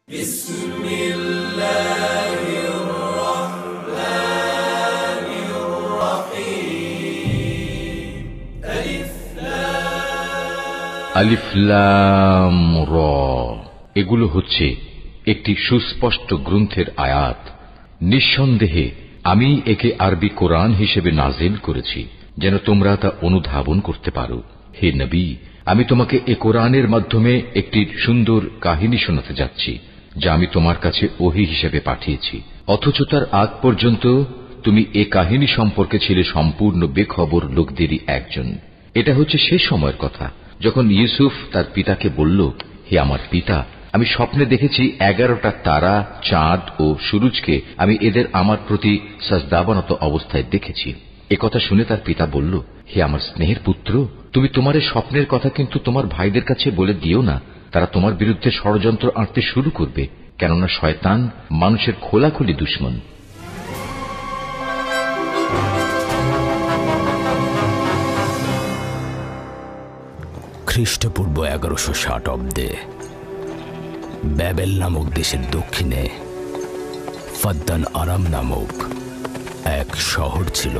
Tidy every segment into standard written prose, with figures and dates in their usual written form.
আলিফ লাম র, এগুলো হচ্ছে একটি সুস্পষ্ট গ্রন্থের আয়াত। নিঃসন্দেহে আমি একে আরবি কোরআন হিসেবে নাজিল করেছি যেন তোমরা তা অনুধাবন করতে পারো। হে নবী, আমি তোমাকে এ কোরআনের মাধ্যমে একটি সুন্দর কাহিনী শোনাতে যাচ্ছি যা আমি তোমার কাছে ওহী হিসেবে পাঠিয়েছি, অথচ তার আগ পর্যন্ত তুমি এ কাহিনী সম্পর্কে ছিলে সম্পূর্ণ বেখবর লোকদেরই একজন। এটা হচ্ছে সে সময়ের কথা যখন ইউসুফ তার পিতাকে বলল, হে আমার পিতা, আমি স্বপ্নে দেখেছি 11টা তারা, চাঁদ ও সূরজকে আমি এদের আমার প্রতি সাজদাবনত অবস্থায় দেখেছি। একথা শুনে তার পিতা বলল, হে আমার স্নেহের পুত্র, তুমি তোমার এই স্বপ্নের কথা কিন্তু তোমার ভাইদের কাছে বলে দিও না। তারা তোমার বিরুদ্ধে ষড়যন্ত্র আঁটতে শুরু করবে, কেননা শয়তান মানুষের খোলাখুলি দুশমন। খ্রিস্টপূর্ব 1160 অব্দে ব্যাবেল নামক দেশের দক্ষিণে ফাদ্দান আরাম নামক এক শহর ছিল।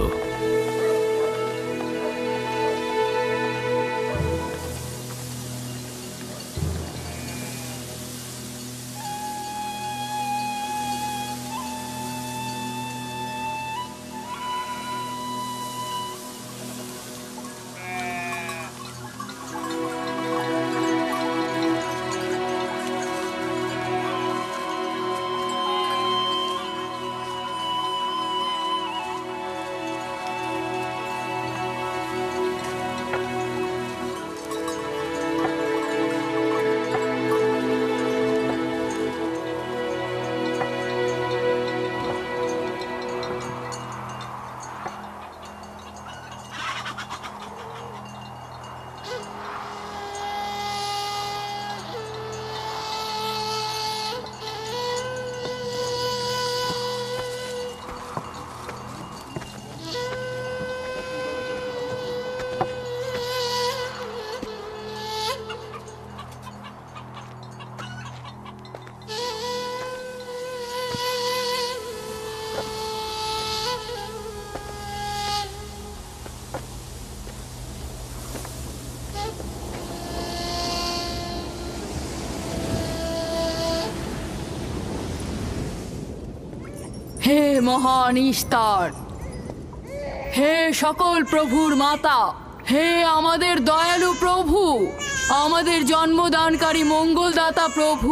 হে মহান ইস্তার, হে সকল প্রভুর মাতা, হে আমাদের দয়ালু প্রভু, আমাদের জন্মদানকারী মঙ্গলদাতা প্রভু,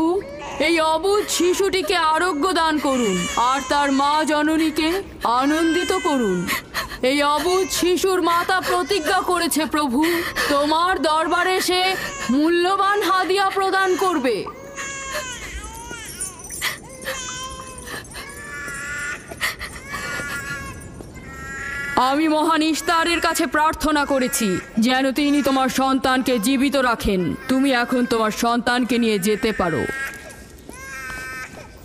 এই অবুঝ শিশুটিকে আরোগ্য দান করুন আর তার মা জননীকে আনন্দিত করুন। এই অবুঝ শিশুর মাতা প্রতিজ্ঞা করেছে প্রভু, তোমার দরবারে সে মূল্যবান হাদিয়া প্রদান করবে। আমি মহান ইস্তারের কাছে প্রার্থনা করেছি যেন তিনি তোমার সন্তানকে জীবিত রাখেন। তুমি এখন তোমার সন্তানকে নিয়ে যেতে পারো।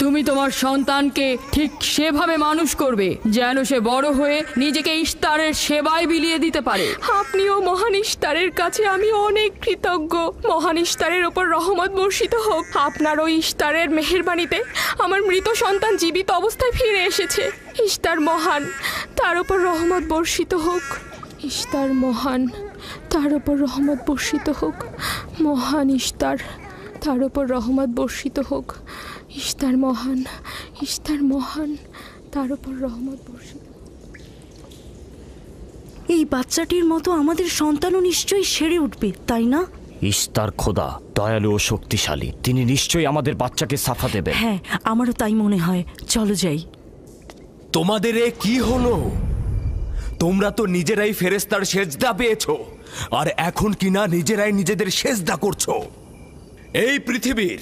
তুমি তোমার সন্তানকে ঠিক সেভাবে মানুষ করবে যেন সে বড় হয়ে নিজেকে ইস্তারের সেবায় বিলিয়ে দিতে পারে। আপনিও মহান ইস্তারের কাছে আমি অনেক কৃতজ্ঞ। মহান ইস্তারের ওপর রহমত বর্ষিত হোক। আপনার ওই ইস্তারের মেহেরবানিতে আমার মৃত সন্তান জীবিত অবস্থায় ফিরে এসেছে। ইস্তার মহান, তার ওপর রহমত বর্ষিত হোক। ইস্তার মহান, তার ওপর রহমত বর্ষিত হোক। মহান ইস্তার, তার ওপর রহমত বর্ষিত হোক। ইস্তার মহান, ইস্তার মহান, তার উপর রহমত বর্ষিত। এই বাচ্চাটির মতো আমাদের সন্তানও নিশ্চয়ই সেরে উঠবে, তাই না? ইস্তার খোদা দয়ালু ও শক্তিশালী, তিনি নিশ্চয়ই আমাদের বাচ্চাকে সাফা দেবেন। হ্যাঁ, আমারও তাই মনে হয়। চলো যাই। তোমাদের এ কি হলো? তোমরা তো নিজেরাই ফেরেশতার সেজদা পেয়েছো, আর এখন কিনা নিজেরাই নিজেদের সেজদা করছো। এই পৃথিবীর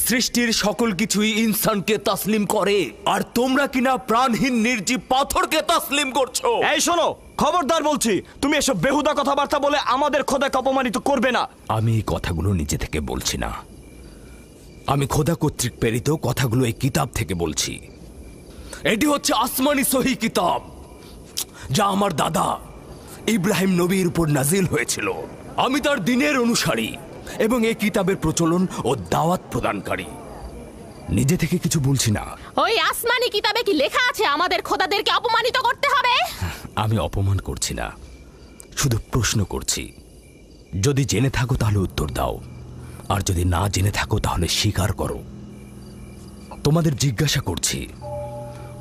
সৃষ্টির সকল কিছুই ইনসানকে তাসলিম করে, আর তোমরা কিনা প্রাণহীন নির্জীব পাথরকে তাসলিম করছো। এই শোনো, খবরদার বলছি, তুমি এসব বেহুদা কথাবার্তা বলে আমাদের খোদাকে অপমানিত করবে না। আমি এই কথাগুলো নিজে থেকে বলছি না, আমি খোদা কর্তৃক প্রেরিত কথাগুলো এই কিতাব থেকে বলছি। এটি হচ্ছে আসমানি সহি কিতাব, যা আমার দাদা ইব্রাহিম নবীর উপর নাজিল হয়েছিল। আমি তার দ্বীনের অনুসারী এবং এই কিতাবের প্রচলন ও দাওয়াত প্রদানকারী। নিজে থেকে কিছু বলছি না। ওই আসমানি কিতাবে কি লেখা আছে আমাদের খোদাদেরকে অপমানিত করতে হবে? আমি অপমান করছি না, শুধু প্রশ্ন করছি। যদি জেনে থাকো তাহলে উত্তর দাও, আর যদি না জেনে থাকো তাহলে স্বীকার করো। তোমাদের জিজ্ঞাসা করছি,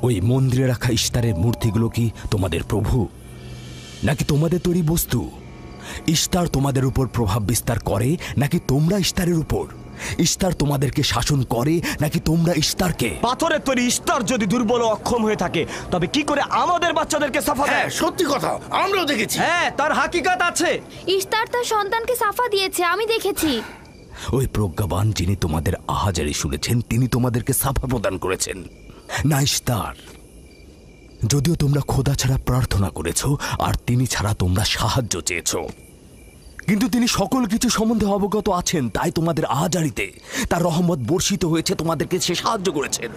ওই মন্দিরে রাখা ইশতারের মূর্তিগুলো কি তোমাদের প্রভু, নাকি তোমাদের তৈরি বস্তু? ইশতার তোমাদের উপর প্রভাব বিস্তার করে নাকি তোমরা ইশতারের উপর? ইশতার তোমাদেরকে শাসন করে নাকি তোমরা ইশতারকে? পাথরের তৈরি ইশতার যদি দুর্বল ও অক্ষম হয়ে থাকে, তবে কি করে আমাদের বাচ্চাদেরকে সাফা দেয়? সত্যি কথা, আমরাও দেখেছি। হ্যাঁ, তার হাকিকাত আছে। ইশতার তার সন্তানকে সাফা দিয়েছে, আমি দেখেছি। ওই প্রজ্ঞাবান যিনি তোমাদের আহাজারি শুনেছেন, তিনি তোমাদেরকে সাফা প্রদান করেছেন, না ইশতার। যদিও তোমরা খোদা ছাড়া প্রার্থনা করেছ আর তিনি ছাড়া তোমরা সাহায্য চেয়েছ, কিন্তু তিনি সকল কিছু সম্বন্ধে অবগত আছেন, তাই তোমাদের আহাজারিতে তার রহমত বর্ষিত হয়েছে, তোমাদেরকে সে সাহায্য করেছেন।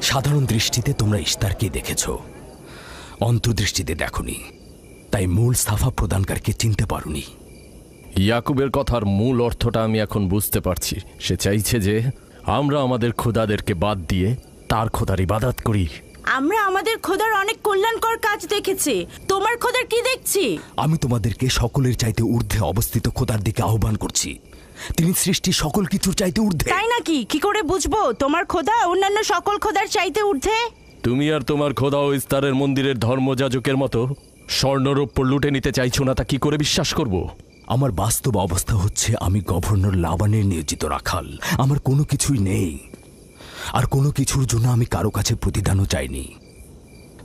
সাধারণ দৃষ্টিতে তোমরা ইশতারকে দেখেছ, অন্তর্দৃষ্টিতে দেখনি, তাই মূল সাফা প্রদানকারীকে চিনতে পারোনি। ইয়াকুবের কথার মূল অর্থটা আমি এখন বুঝতে পারছি। সে চাইছে যে আমরা আমাদের খোদাদেরকে বাদ দিয়ে তার খোদার ইবাদত করি। আমরা আমাদের খোদার অনেক কল্যাণকর কাজ দেখেছি, তোমার খোদার কি দেখছি? আমি তোমাদেরকে সকলের চাইতে ঊর্ধ্বে অবস্থিত খোদার দিকে আহ্বান করছি। তিনি সৃষ্টি সকল কিছুর চাইতে ঊর্ধ্বে। তাই নাকি? কি করে বুঝবো তোমার খোদা অন্যান্য সকল খোদার চাইতে ঊর্ধ্বে? তুমি আর তোমার খোদা ও ইস্তারের মন্দিরের ধর্মযাজকের মতো স্বর্ণরৌপ্য লুটে নিতে চাইছো না, তা কি করে বিশ্বাস করব? আমার বাস্তব অবস্থা হচ্ছে, আমি গভর্নর লাবানের নিয়োজিত রাখাল। আমার কোনো কিছুই নেই, আর কোনো কিছুর জন্য আমি কারো কাছে প্রতিদানও চাইনি।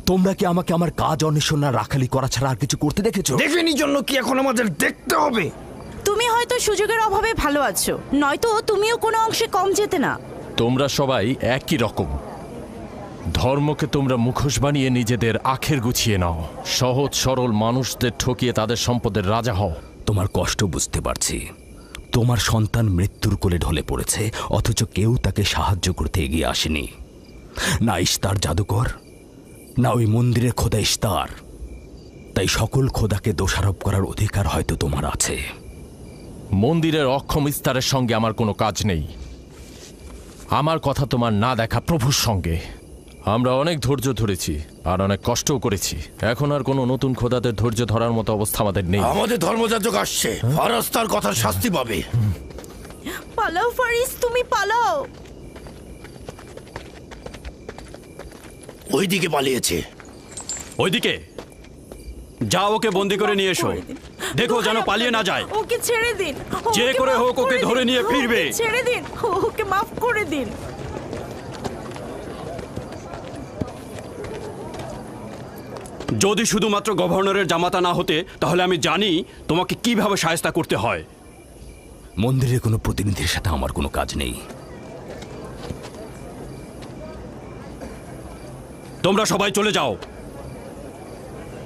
তোমরা কি আমাকে আমার কাজ অন্বেষণ আর রাখালি করা ছাড়া আর কিছু করতে দেখেছো? দেখেনি জন্য কি এখন আমাদের দেখতে হবে? তুমি হয়তো সুযোগের অভাবে ভালো আছো, নয়তো তুমিও কোনো অংশে কম যেতে না। তোমরা সবাই একই রকম। ধর্মকে তোমরা মুখোশ বানিয়ে নিজেদের আখের গুছিয়ে নাও, সহজ সরল মানুষদের ঠকিয়ে তাদের সম্পদের রাজা হও। তোমার কষ্ট বুঝতে পারছি। তোমার সন্তান মৃত্যুর কোলে ঢলে পড়েছে, অথচ কেউ তাকে সাহায্য করতে এগিয়ে আসেনি। না ইশতার জাদুকর, না ওই মন্দিরের খোদা ইশতার। তাই সকল খোদাকে দোষারোপ করার অধিকার হয়তো তোমার আছে। মন্দিরের অক্ষম ইস্তারের সঙ্গে আমার কোনো কাজ নেই। আমার কথা তোমার না দেখা প্রভুর সঙ্গে। আমরা অনেক ধৈর্য ধরেছি আর অনেক কষ্টও করেছি। এখন আর কোনো নতুন খোদাদের ধৈর্য ধরার মতো অবস্থা আমাদের নেই। আমাদের ধর্মযাজক আসছে, ফারাজ তার কথার শাস্তি পাবে। পালাও ফারিস, তুমি পালাও। ওইদিকে পালিয়েছে। ওইদিকে যাও, ওকে বন্দি করে নিয়ে এসো। দেখো যেন পালিয়ে না যায়। ওকে ছেড়ে দিন, যে করে হোক ওকে ধরে নিয়ে ফিরবে। ছেড়ে দিন, ওকে মাফ করে দিন। যদি শুধুমাত্র গভর্নরের জামাতা না হতে, তাহলে আমি জানি তোমাকে কিভাবে শায়েস্তা করতে হয়। মন্দিরের কোনো প্রতিনিধির সাথে আমার কোনো কাজ নেই। তোমরা সবাই চলে যাও।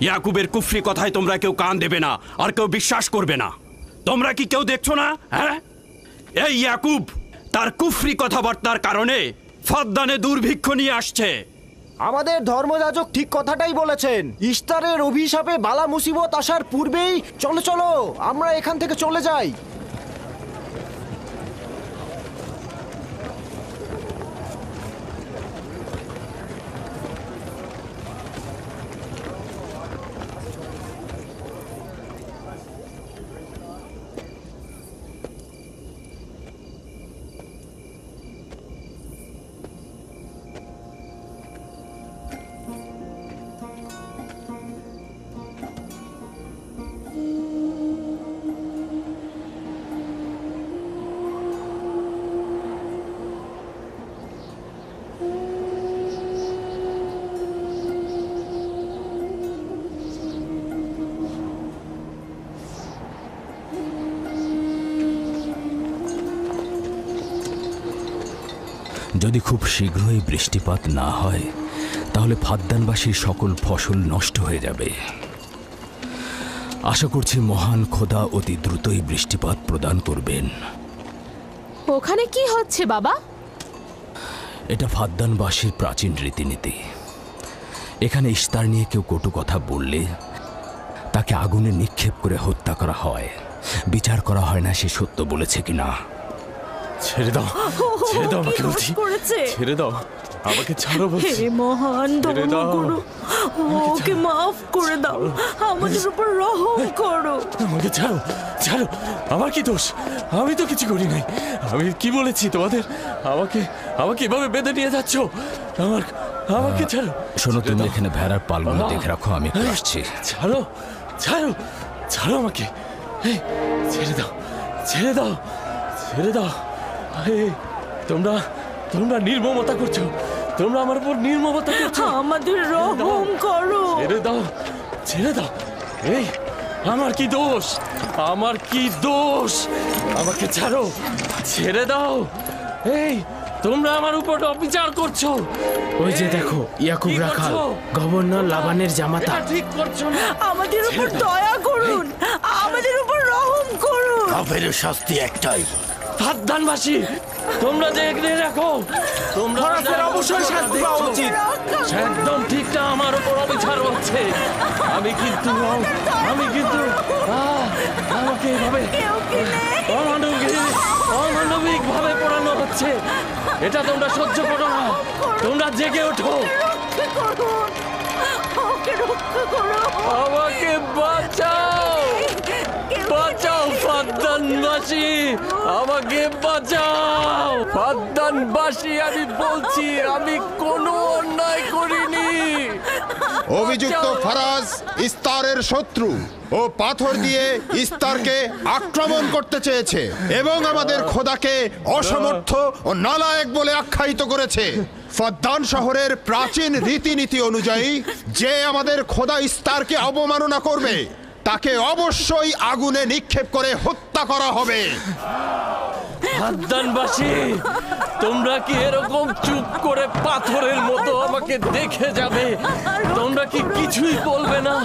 ইয়াকুবের কুফরি কথায় তোমরা কেউ কান দেবে না, আর কেউ বিশ্বাস করবে না। তোমরা কি কেউ দেখছো না? হ্যাঁ, এই ইয়াকুব তার কুফরি কথাবার্তার কারণে ফাদ্দানে দুর্ভিক্ষ নিয়ে আসছে। আমাদের ধর্মযাজক ঠিক কথাটাই বলেছেন। ইশতারের অভিশাপে বালা মুসিবত আসার পূর্বেই চলো চলো আমরা এখান থেকে চলে যাই। যদি খুব শীঘ্রই বৃষ্টিপাত না হয়, তাহলে ফাদ্দানবাসীর সকল ফসল নষ্ট হয়ে যাবে। আশা করছি মহান খোদা অতি দ্রুতই বৃষ্টিপাত প্রদান করবেন। ওখানে কি হচ্ছে বাবা? এটা ফাদ্দানবাসীর প্রাচীন রীতিনীতি। এখানে ইশতার নিয়ে কেউ কটু কথা বললে তাকে আগুনে নিক্ষেপ করে হত্যা করা হয়। বিচার করা হয় না সে সত্য বলেছে কিনা। ছেড়ে দাও, ছেড়ে দাও আমাকে বলছি, ছেড়ে দাও আমাকে, ছাড়ো বলছি। হে মহান ছেড়ে দাও। ধর্মগুরু, ওকে মাফ করে দাও, আমাদের উপর রহম করো। আমাকে ছাড়ো, ছাড়ো, আমার কি দোষ? আমি তো কিছু করি নাই। আমি কি বলেছি তোমাদের? আমাকে আমাকে এভাবে বেঁধে নিয়ে যাচ্ছ? আমাকে ছাড়ো। শোনো, তুমি এখানে ভেড়ার পালগুলো দেখে রাখো, আমি একটু আসছি। ছাড়ো, ছাড়ো, ছাড়ো আমাকে। এই, ছেড়ে দাও, ছেড়ে দাও, ছেড়ে দাও। এই, তোমরা তোমরা নির্মমতা করছো, তোমরা আমার উপর নির্মমতা করছো। আমাদের রহম করো। ছেড়ে দাও, ছেড়ে দাও। এই, আমার কি দোষ? আমার কি দোষ? আমাকে ছাড়ো, ছেড়ে দাও। এই, তোমরা আমার উপর অবিচার করছো। ওই যে দেখো, ইয়াকুব রাখাল, গভর্নর লাবানের জামাতা। ঠিক করছো না। আমাদের উপর দয়া করুন, আমাদের উপর রহম করুন। কাফের শাস্তি একটাই। ফাদ্দানবাসী, তোমরা যে এগিয়ে রাখো, তোমরা অবশ্যই শাস্তি পাওয়া উচিত। একদম ঠিকটা আমার উপর অবিচার হচ্ছে। আমি কিন্তু আমাকে এভাবে অমানবিক ভাবে পড়ানো হচ্ছে। এটা তোমরা সহ্য করো না, তোমরা জেগে ওঠো। আমাকে বাঁচাও, বাঁচাও ফাদ্দানবাসী, আমাকে বাঁচাও ফাদ্দানবাসী। আমি বলছি, আমি কোনো অন্যায় করিনি। অভিযুক্ত ফারাজ ইস্তারের শত্রু ও পাথর দিয়ে ইস্তারকে আক্রমণ করতে চেয়েছে এবং আমাদের খোদাকে অসমর্থ ও নালায়েক বলে আখ্যায়িত করেছে। ফাদ্দান শহরের প্রাচীন রীতিনীতি অনুযায়ী যে আমাদের খোদা ইস্তারকে অবমাননা করবে তাকে অবশ্যই আগুনে নিক্ষেপ করে হত্যা করা হবে। ফাদ্দানবাসী, তোমরা কি এরকম চুপ করে পাথরের মতো আমাকে দেখে যাবে? তোমরা কি কিছুই বলবে না?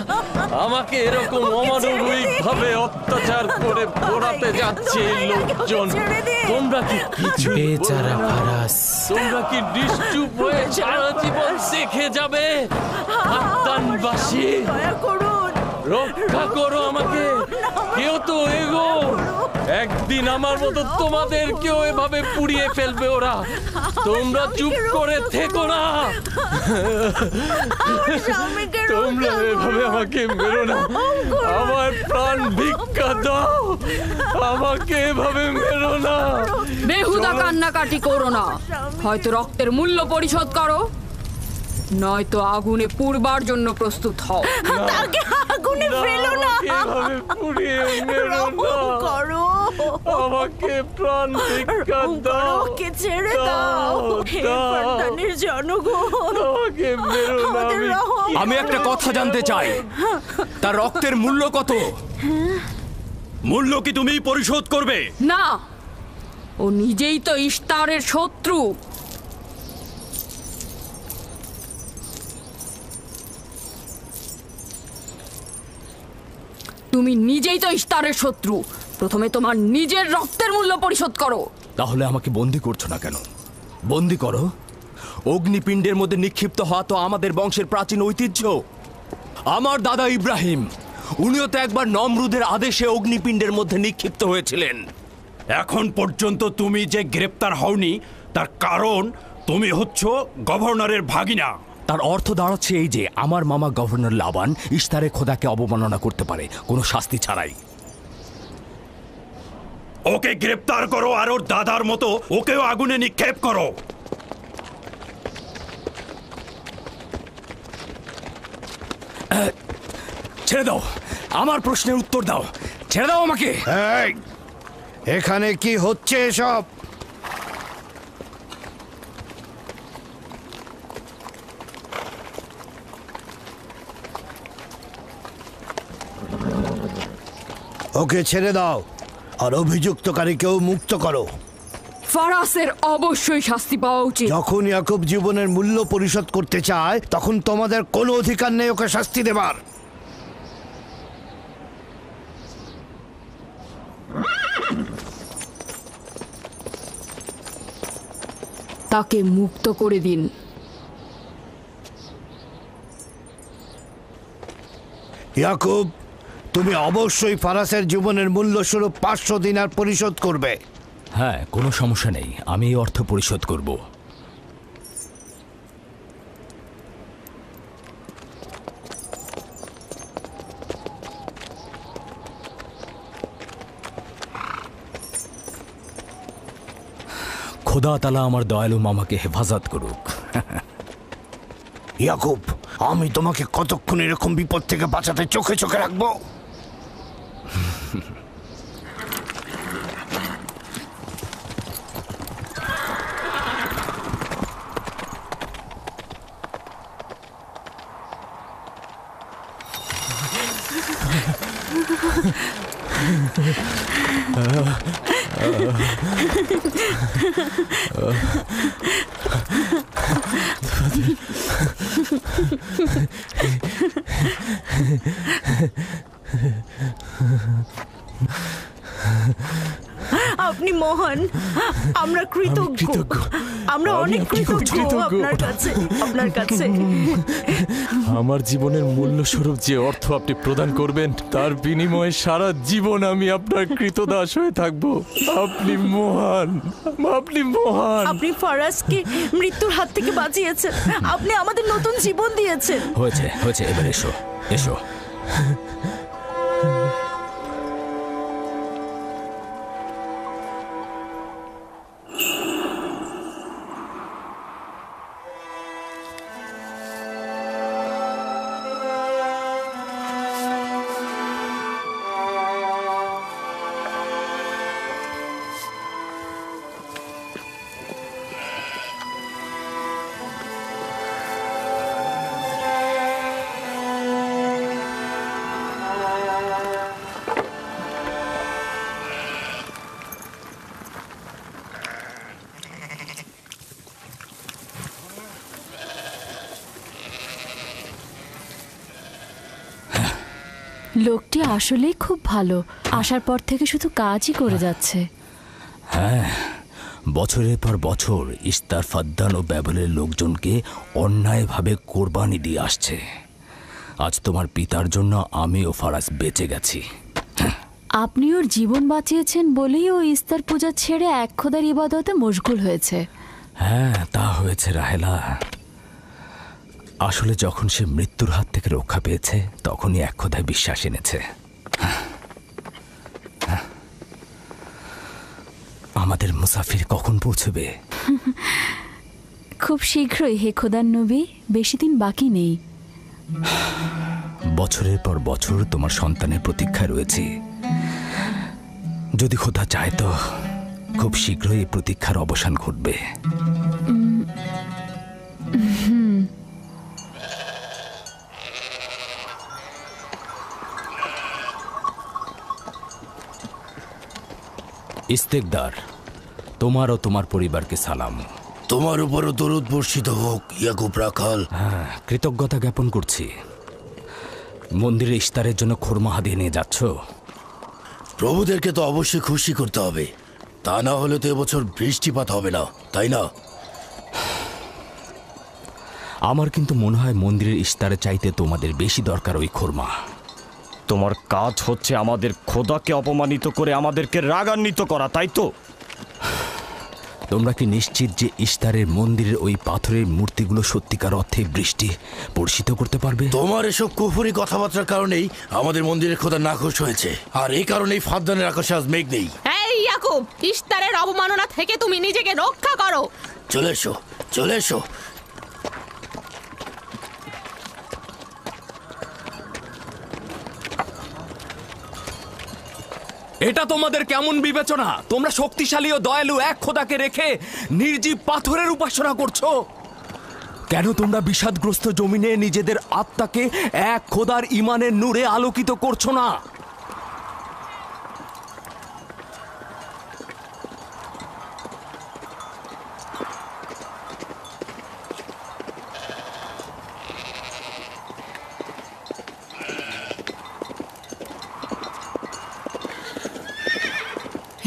আমাকে এরকম অমানবিক ভাবে অত্যাচার করে পোড়াতে যাচ্ছে এই লোকজন। তোমরা কি কিছু বেচারা ফারাজ, তোমরা কি নিশ্চুপ হয়ে সারা জীবন দেখে যাবে? ফাদ্দানবাসী, রক্ষা করো আমাকে। কেউ তো এগো, একদিন আমার মতো তোমাদের কেউ এভাবে পুড়িয়ে ফেলবে ওরা। তোমরা চুপ করে থেকো না, তোমরা এভাবে আমাকে মেরো না। আমার প্রাণ ভিক্ষা দাও, আমাকে এভাবে মেরো না। বেহুদা কান্নাকাটি করো না, হয়তো রক্তের মূল্য পরিশোধ করো, নয়তো আগুনে পুড়বার জন্য প্রস্তুত হও। তাকে আগুনে ফেলো না, এভাবে পুড়িয়ে মেরো না। আমাকে প্রাণ ভিক্ষা দাও, ওকে ছেড়ে দাও। হে ফাদ্দানের জনগণ, আমাকে মেরো না। আমি একটা কথা জানতে চাই, তার রক্তের মূল্য কত? মূল্য কি তুমি পরিশোধ করবে? না, ও নিজেই তো ইস্তারের শত্রু। তুমি নিজেই তো ইস্তারের শত্রু। প্রথমে তোমার নিজের রক্তের মূল্য পরিশোধ করো। তাহলে আমাকে বন্দি করছো না কেন? বন্দি করো। অগ্নিপিণ্ডের মধ্যে নিক্ষিপ্ত হওয়া তো আমাদের বংশের প্রাচীন ঐতিহ্য। আমার দাদা ইব্রাহিম, উনিও তো একবার নমরুদের আদেশে অগ্নিপিণ্ডের মধ্যে নিক্ষিপ্ত হয়েছিলেন। এখন পর্যন্ত তুমি যে গ্রেপ্তার হওনি তার কারণ তুমি হচ্ছ গভর্নরের ভাগিনা। তার অর্থ দাঁড়াচ্ছে এই যে আমার মামা গভর্নর লাবান ইস্তারে খোদাকে অবমাননা করতে পারে কোনো শাস্তি ছাড়াই। ওকে গ্রেপ্তার করো আর ওর দাদার মতো ওকেও আগুনে নিক্ষেপ করো। ছেড়ে দাও, আমার প্রশ্নের উত্তর দাও। ছেড়ে দাও আমাকে। এখানে কি হচ্ছে এসব? ওকে ছেড়ে দাও আর অভিযুক্তকারীকেও মুক্ত করো। ফারাসের অবশ্যই শাস্তি পাওয়া উচিত। যখন ইয়াকুব জীবনের মূল্য পরিশোধ করতে চায় তখন তোমাদের কোনো অধিকার নেই ওকে শাস্তি দেবার। তাকে মুক্ত করে দিন। ইয়াকুব, তুমি অবশ্যই ফারাসের জীবনের মূল্য স্বরূপ 500 দিনার পরিশোধ করবে। হ্যাঁ, কোনো সমস্যা নেই, আমি এই অর্থ পরিশোধ করব। খোদা তাআলা আমার দয়ালু মামাকে হেফাজত করুক। ইয়াকুব, আমি তোমাকে কতক্ষণ এরকম বিপদ থেকে বাঁচাতে চোখে চোখে রাখবো? আপনি মহান, আমরা কৃতজ্ঞ, আমরা অনেক কৃতজ্ঞ আপনার কাছে। আমার জীবনের মূল্য স্বরূপ যে অর্থ আপনি প্রদান করবেন তার বিনিময়ে সারা জীবন আমি আপনার কৃতদাস হয়ে থাকব। আপনি মহান, আপনি মহান। আপনি ফারাজকে মৃত্যুর হাত থেকে বাঁচিয়েছেন, আপনি আমাদের নতুন জীবন দিয়েছেন। হয়েছে হয়েছে, এবার এসো এসো। লোকটি আসলেই খুব ভালো, আসার পর থেকে শুধু কাজই করে যাচ্ছে। হ্যাঁ, বছরের পর বছর ইস্তার, ফাদ্দান ও ব্যাবলের লোকজনকে অন্যায়ভাবে কোরবানি দিয়ে আসছে। আজ তোমার পিতার জন্য আমি ও ফারাজ বেঁচে গেছি। আপনি ওর জীবন বাঁচিয়েছেন বলেই ও ইস্তার পূজা ছেড়ে এক খোদার ইবাদতে মশগুল হয়েছে। হ্যাঁ, তা হয়েছে রাহেলা। আসলে যখন সে মৃত্যুর হাত থেকে রক্ষা পেয়েছে তখনই এক খোদায় বিশ্বাস এনেছে। আমাদের মুসাফির কখন পৌঁছবে? খুব শীঘ্রই হে খোদার নবী, বেশি দিন বাকি নেই। বছরের পর বছর তোমার সন্তানের প্রতীক্ষায় রয়েছি। যদি খোদা চায় তো খুব শীঘ্রই এই প্রতীক্ষার অবসান ঘটবে। ইস্তেকদার, তোমার ও তোমার পরিবারকে সালাম। তোমার উপরও দরুদ বর্ষিত হোক ইয়াকুব রাখাল। হ্যাঁ, কৃতজ্ঞতা জ্ঞাপন করছি। মন্দিরে ইস্তারের জন্য খুরমা হাদিয়ে নিয়ে যাচ্ছ? প্রভুদেরকে তো অবশ্যই খুশি করতে হবে, তা না হলে তো এবছর বৃষ্টিপাত হবে না, তাই না? আমার কিন্তু মনে হয় মন্দিরের ইস্তারে চাইতে তোমাদের বেশি দরকার ওই খুরমা। তোমার কাজ হচ্ছে আমাদের খোদাকে অপমানিত করে আমাদেরকে রাগান্বিত করা, তাই তো? তোমরা কি নিশ্চিত যে ইস্তারের মন্দিরের ওই পাথরের মূর্তিগুলো সত্যিকার অর্থে বৃষ্টি বর্ষিত করতে পারবে? তোমার এসব কুফুরি কথাবার্তার কারণেই আমাদের মন্দিরের খোদা নাখোশ হয়েছে, আর এই কারণেই ফাদ্দানের আকাশে আজ মেঘ নেই। এই ইয়াকুব, ইস্তারের অবমাননা থেকে তুমি নিজেকে রক্ষা করো। চলে এসো, চলে এসো। এটা তোমাদের কেমন বিবেচনা? তোমরা শক্তিশালী ও দয়ালু এক খোদাকে রেখে নির্জীব পাথরের উপাসনা করছো। কেন তোমরা বিষাদগ্রস্ত জমিনে নিজেদের আত্মাকে এক খোদার ইমানের নূরে আলোকিত করছো না?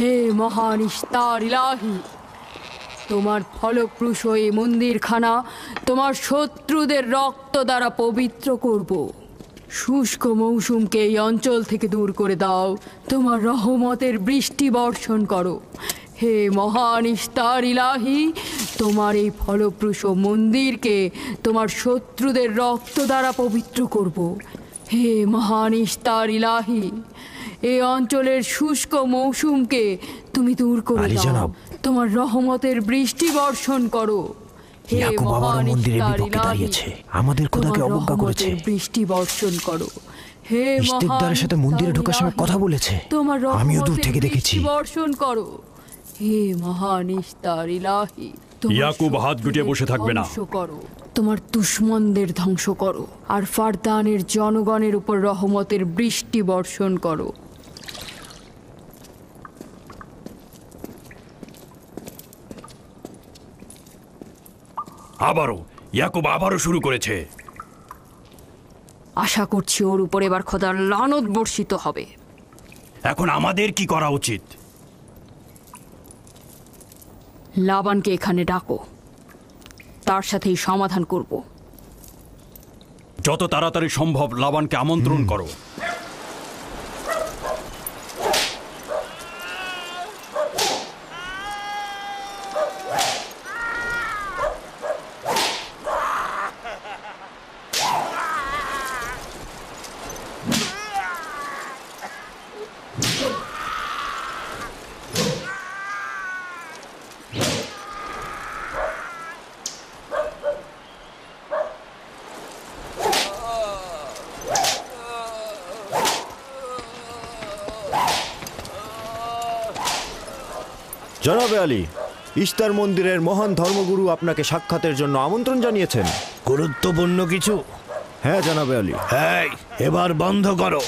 হে মহান ইস্তার ইলাহি, তোমার ফলপ্রসূ এই মন্দিরখানা তোমার শত্রুদের রক্ত দ্বারা পবিত্র করব। শুষ্ক মৌসুমকে এই অঞ্চল থেকে দূর করে দাও, তোমার রহমতের বৃষ্টি বর্ষণ করো। হে মহান ইস্তার ইলাহি, তোমার এই ফলপ্রসূ মন্দিরকে তোমার শত্রুদের রক্ত দ্বারা পবিত্র করব। হে মহান ইস্তার ইলাহি, এই অঞ্চলের শুষ্ক মৌসুমকে তুমি দূর করে দাও। তোমার রহমতের বৃষ্টি বর্ষণ করো। হে মহান ইস্তার ইলাহি, আমাদের খোদাকে অবজ্ঞা করেছে। বৃষ্টি বর্ষণ করো। হে ইস্তেকদারের সাথে মন্দিরে ঢোকার সময় কথা বলেছে, আমিও দূর থেকে দেখেছি। বর্ষণ করো। হে মহান ইস্তার ইলাহি, ইয়াকুব হাত গুটিয়ে বসে থাকবে না। করো, তোমার দুশমনদের ধ্বংস করো, আর ফারদানের জনগণের উপর রহমতের বৃষ্টি বর্ষণ করো। ইয়াকুব আবারও শুরু করেছে। আশা করছি ওর উপর এবার খোদার লানত বর্ষিত হবে। এখন আমাদের কি করা উচিত? লাবানকে এখানে ডাকো, তার সাথেই সমাধান করব। যত তাড়াতাড়ি সম্ভব লাবানকে আমন্ত্রণ করো। জনাবে আলী, ইস্তার মন্দিরের মহান ধর্মগুরু আপনাকে সাক্ষাতের জন্য আমন্ত্রণ জানিয়েছেন। গুরুত্বপূর্ণ কিছু? হ্যাঁ জনাবে আলী। হ্যাঁ, এবার বন্ধ করো।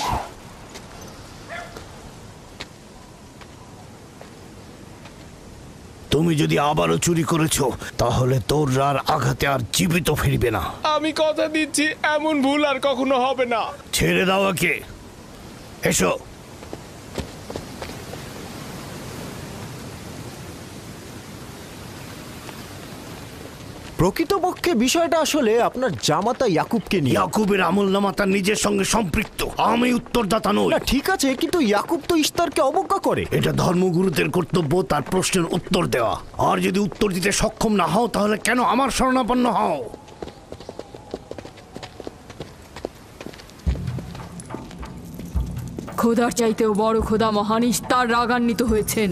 তুমি যদি আবারও চুরি করেছো তাহলে তোর আর আঘাতে আর জীবিত ফিরবে না। আমি কথা দিচ্ছি এমন ভুল আর কখনো হবে না। ছেড়ে দাও একে। এসো। প্রকৃতপক্ষে বিষয়টা আসলে আপনার জামাতা ইয়াকুবকে নিয়ে। ইয়াকুবের আমলনামা তার নিজের সঙ্গে সম্পৃক্ত, আমি উত্তরদাতা নই। না ঠিক আছে, কিন্তু ইয়াকুব তো ইস্তারকে অবজ্ঞা করে। এটা ধর্মগুরুদের কর্তব্য তার প্রশ্নের উত্তর দেওয়া। আর যদি উত্তর দিতে সক্ষম না হও তাহলে কেন আমার শরণাপন্ন হও? খোদার চাইতেও বড় খোদা মহান ইস্তার রাগান্বিত হয়েছেন।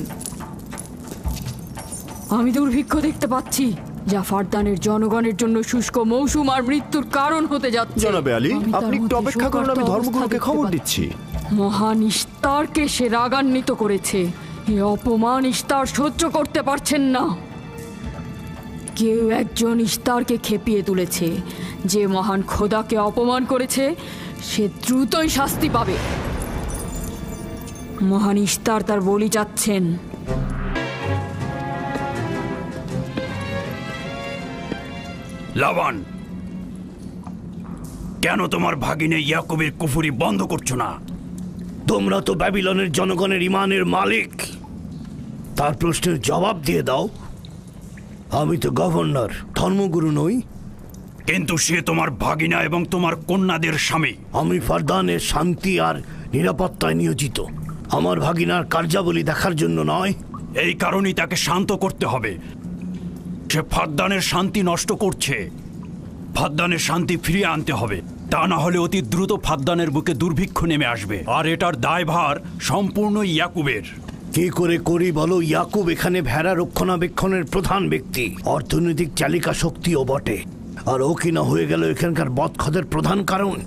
আমি দুর্ভিক্ষ দেখতে পাচ্ছি, যা ফারদানের জনগণের জন্য শুষ্ক মৌসুম আর মৃত্যুর কারণ হতে যাচ্ছে। জনাবে আলী, আপনি একটু অপেক্ষা করুন, আমি ধর্মগুরুকে খবর দিচ্ছি। মহান ইস্তারকে সে রাগান্বিত করেছে। এই অপমান ইস্তার সহ্য করতে পারছেন না। কেউ একজন ইস্তারকে খেপিয়ে তুলেছে। যে মহান খোদাকে অপমান করেছে সে দ্রুতই শাস্তি পাবে। মহান ইস্তার তার বলি চাচ্ছেন। লাবান, কেন তোমার ভাগিনে ইয়াকুবের কুফরি বন্ধ করছো না? তোমরা তো ব্যাবিলনের জনগণের ইমানের মালিক, তার প্রশ্নের জবাব দিয়ে দাও। আমি তো গভর্নর, ধর্মগুরু নই। কিন্তু সে তোমার ভাগিনা এবং তোমার কন্যাদের স্বামী। আমি ফারদানের শান্তি আর নিরাপত্তায় নিয়োজিত, আমার ভাগিনার কার্যাবলী দেখার জন্য নয়। এই কারণেই তাকে শান্ত করতে হবে। সে ফারদানের শান্তি নষ্ট করছে। ফারদানের শান্তি ফিরিয়ে আনতে হবে, তা না হলে অতি দ্রুত ফারদানের বুকে দুর্ভিক্ষ নেমে আসবে, আর এটার দায়ভার সম্পূর্ণ ইয়াকুবের। কি করে করি বলো? ইয়াকুব এখানে ভেড়া রক্ষণাবেক্ষণের প্রধান ব্যক্তি, অর্থনৈতিক চালিকা শক্তিও বটে। আর ও কিনা হয়ে গেল এখানকার বদখদের প্রধান কারণ।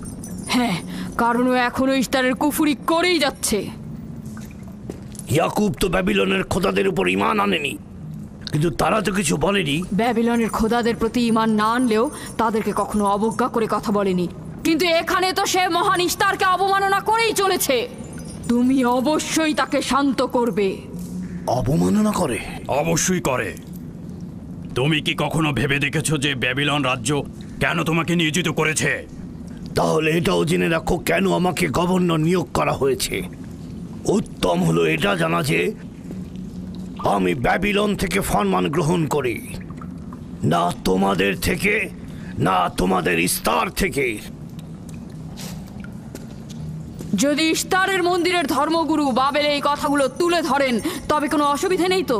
হ্যাঁ, কারণ ও এখনো ইস্তারের কুফরি করেই যাচ্ছে। ইয়াকুব তো ব্যাবিলনের খোদাদের উপর ঈমান আনেনি, কিন্তু তারা তো কিছু বলেনি। ব্যাবিলনের খোদাদের প্রতি ঈমান না আনলেও তাদেরকে কখনো অবজ্ঞা করে কথা বলেনি। কিন্তু এখানে তো সে মহান ইস্তারকে অবমাননা করেই চলেছে। তুমি অবশ্যই তাকে শান্ত করবে। অবমাননা করে? অবশ্যই করে। তুমি কি কখনো ভেবে দেখেছো যে ব্যাবিলন রাজ্য কেন তোমাকে নিয়োজিত করেছে? তাহলে এটাও জেনে রাখো কেন আমাকে গভর্নর নিয়োগ করা হয়েছে। উত্তম হলো এটা জানা যে আমি ব্যাবিলন থেকে ফরমান গ্রহণ করি, না তোমাদের থেকে, না তোমাদের ইস্তার থেকে। যদি ইস্তারের মন্দিরের ধর্মগুরু বাবেল এই কথাগুলো তুলে ধরেন তবে কোনো অসুবিধে নেই তো।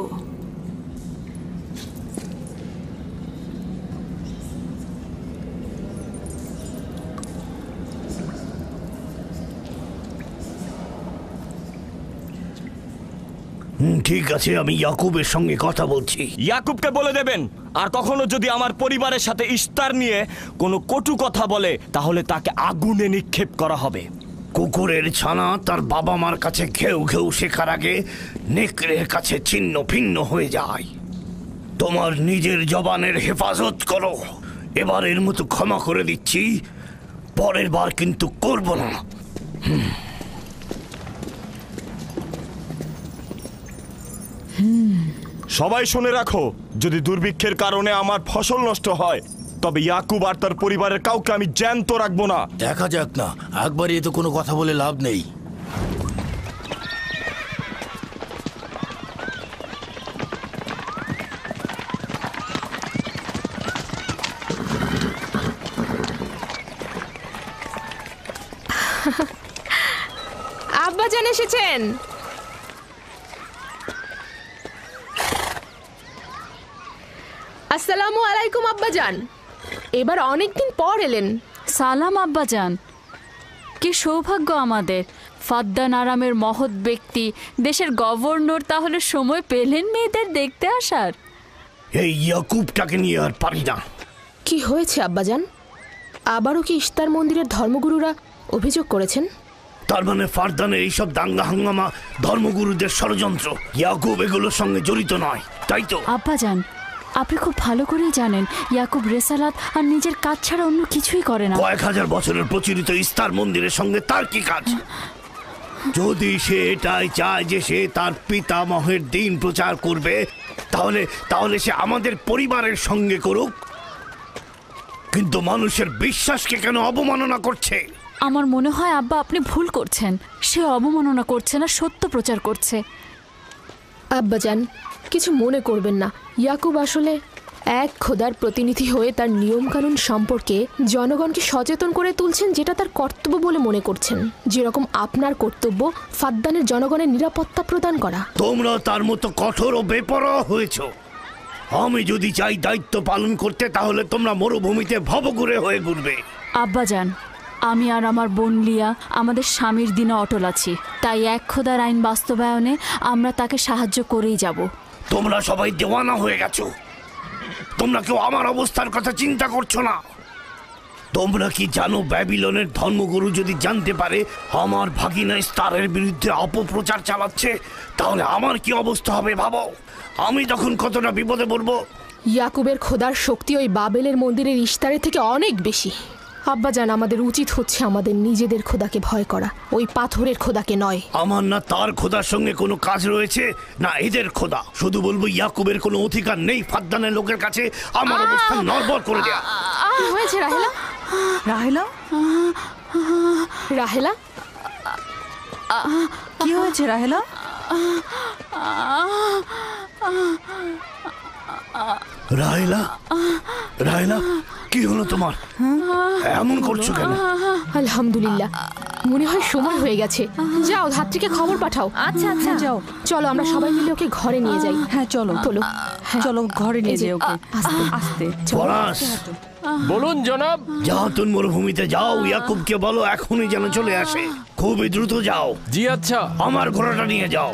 ঠিক আছে, আমি ইয়াকুবের সঙ্গে কথা বলছি। ইয়াকুবকে বলে দেবেন, আর কখনো যদি আমার পরিবারের সাথে ইস্তার নিয়ে কোনো কটু কথা বলে তাহলে তাকে আগুনে নিক্ষেপ করা হবে। কুকুরের ছানা তার বাবা মার কাছে ঘেউ ঘেউ শেখার আগে নেকড়ের কাছে ছিন্ন ভিন্ন হয়ে যায়। তোমার নিজের জবানের হেফাজত করো। এবারের মতো ক্ষমা করে দিচ্ছি, পরের বার কিন্তু করব না। সবাই শুনে রাখো, যদি দুর্ভিক্ষের কারণে আমার ফসল নষ্ট হয় তবে ইয়াকুব আর তার পরিবারের কাউকে আমি জ্যান্ত রাখবো না। দেখা যাক না, একবারই তো কোনো কথা বলে লাভ নেই। আব্বাজান এসেছেন। আসসালামু আলাইকুম আব্বাজান, এবার অনেকদিন পর এলেন। সালাম আব্বাজান। কি সৌভাগ্য আমাদের, ফাদ্দান আরামের মহৎ ব্যক্তি দেশের গভর্নর তাহলে সময় পেলেন মেয়েদের দেখতে আসার। এই ইয়াকুবটাকে নিয়ে আর পারি না। কি হয়েছে আব্বাজান? আবারও কি ইস্তার মন্দিরের ধর্মগুরুরা অভিযোগ করেছেন? তার মানে ফারদানের এইসব দাঙ্গা হাঙ্গামা ধর্মগুরুদের ষড়যন্ত্র। ইয়াকুব এগুলোর সঙ্গে জড়িত নয়, তাই তো? আব্বাজান, আপনি খুব ভালো করেই জানেন ইয়াকুব রেসালাত আর নিজের কাজ ছাড়া অন্য কিছুই করে না। কয়েক হাজার বছরের প্রচলিত ইস্তার মন্দিরের সঙ্গে তার কি কাজ? যদি সে এটাই চায় যে সে তার পিতামহের দিন প্রচার করবে, তাহলে সে আমাদের পরিবারের সঙ্গে করুক। কিন্তু মানুষের বিশ্বাসকে কেন অবমাননা করছে? আমার মনে হয় আব্বা আপনি ভুল করছেন। সে অবমাননা করছে না, সত্য প্রচার করছে। আব্বাজান, কিছু মনে করবেন না। ইয়াকুব আসলে এক খোদার প্রতিনিধি হয়ে তার নিয়মকানুন সম্পর্কে জনগণকে সচেতন করে তুলছেন, যেটা তার কর্তব্য বলে মনে করছেন। যেরকম আপনার কর্তব্য ফাদ্দানের জনগণের নিরাপত্তা প্রদান করা। তোমরা তার মতো কঠোর ও বেপরোয়া হয়েছ। আমি যদি চাই দায়িত্ব পালন করতে, তাহলে তোমরা মরুভূমিতে ভবঘুরে হয়ে ঘুরবে। আব্বাজান, আমি আর আমার বোন লিয়া আমাদের স্বামীর দিনে অটল আছি, তাই এক খোদার আইন বাস্তবায়নে আমরা তাকে সাহায্য করেই যাব। তোমরা সবাই দেওয়ানা হয়ে গেছো। তোমরা কেউ আমার অবস্থার কথা চিন্তা করছো না। তোমরা কি জানো, ব্যাবিলনের ধর্মগুরু যদি জানতে পারে আমার ভাগিনা ইস্তারের বিরুদ্ধে অপপ্রচার চালাচ্ছে, তাহলে আমার কি অবস্থা হবে ভাবো। আমি তখন কতটা বিপদে পড়বো। ইয়াকুবের খোদার শক্তি ওই বাবেলের মন্দিরের ইস্তারের থেকে অনেক বেশি। আব্বাজান, আমাদের উচিত হচ্ছে আমাদের নিজেদের খোদাকে ভয় করা, ওই পাথরের খোদাকে নয়। আমার না তার খোদার সঙ্গে কোনো কাজ রয়েছে, না এদের খোদা। শুধু বলবো ইয়াকুবের কোনো অধিকার নেই ফাদ্দানের লোকের কাছে আমার অবস্থান নড়বড় করে দেয়া। কি হয়েছে রাহেলা? রাহেলা, রাহেলা, কি হয়েছে রাহেলা? রাহেলা, রাহেলা, কি হলো তোমার? এমন করছো কেন? আলহামদুলিল্লাহ, মনে হয় সময় হয়ে গেছে। যাও, ধাত্রীকে খবর পাঠাও। আচ্ছা আচ্ছা, যাও। চলো আমরা সবাই মিলে ওকে ঘরে নিয়ে যাই। হ্যাঁ চলো, চলো, চলো ঘরে নিয়ে যাই ওকে। আস্তে আস্তে। পলাশ, বলুন জনাব। যাও, তুমি মরুভূমিতে যাও, ইয়াকুবকে বলো এখনই যেন চলে আসে। খুবই দ্রুত যাও। জি আচ্ছা। আমার ঘোড়াটা নিয়ে যাও।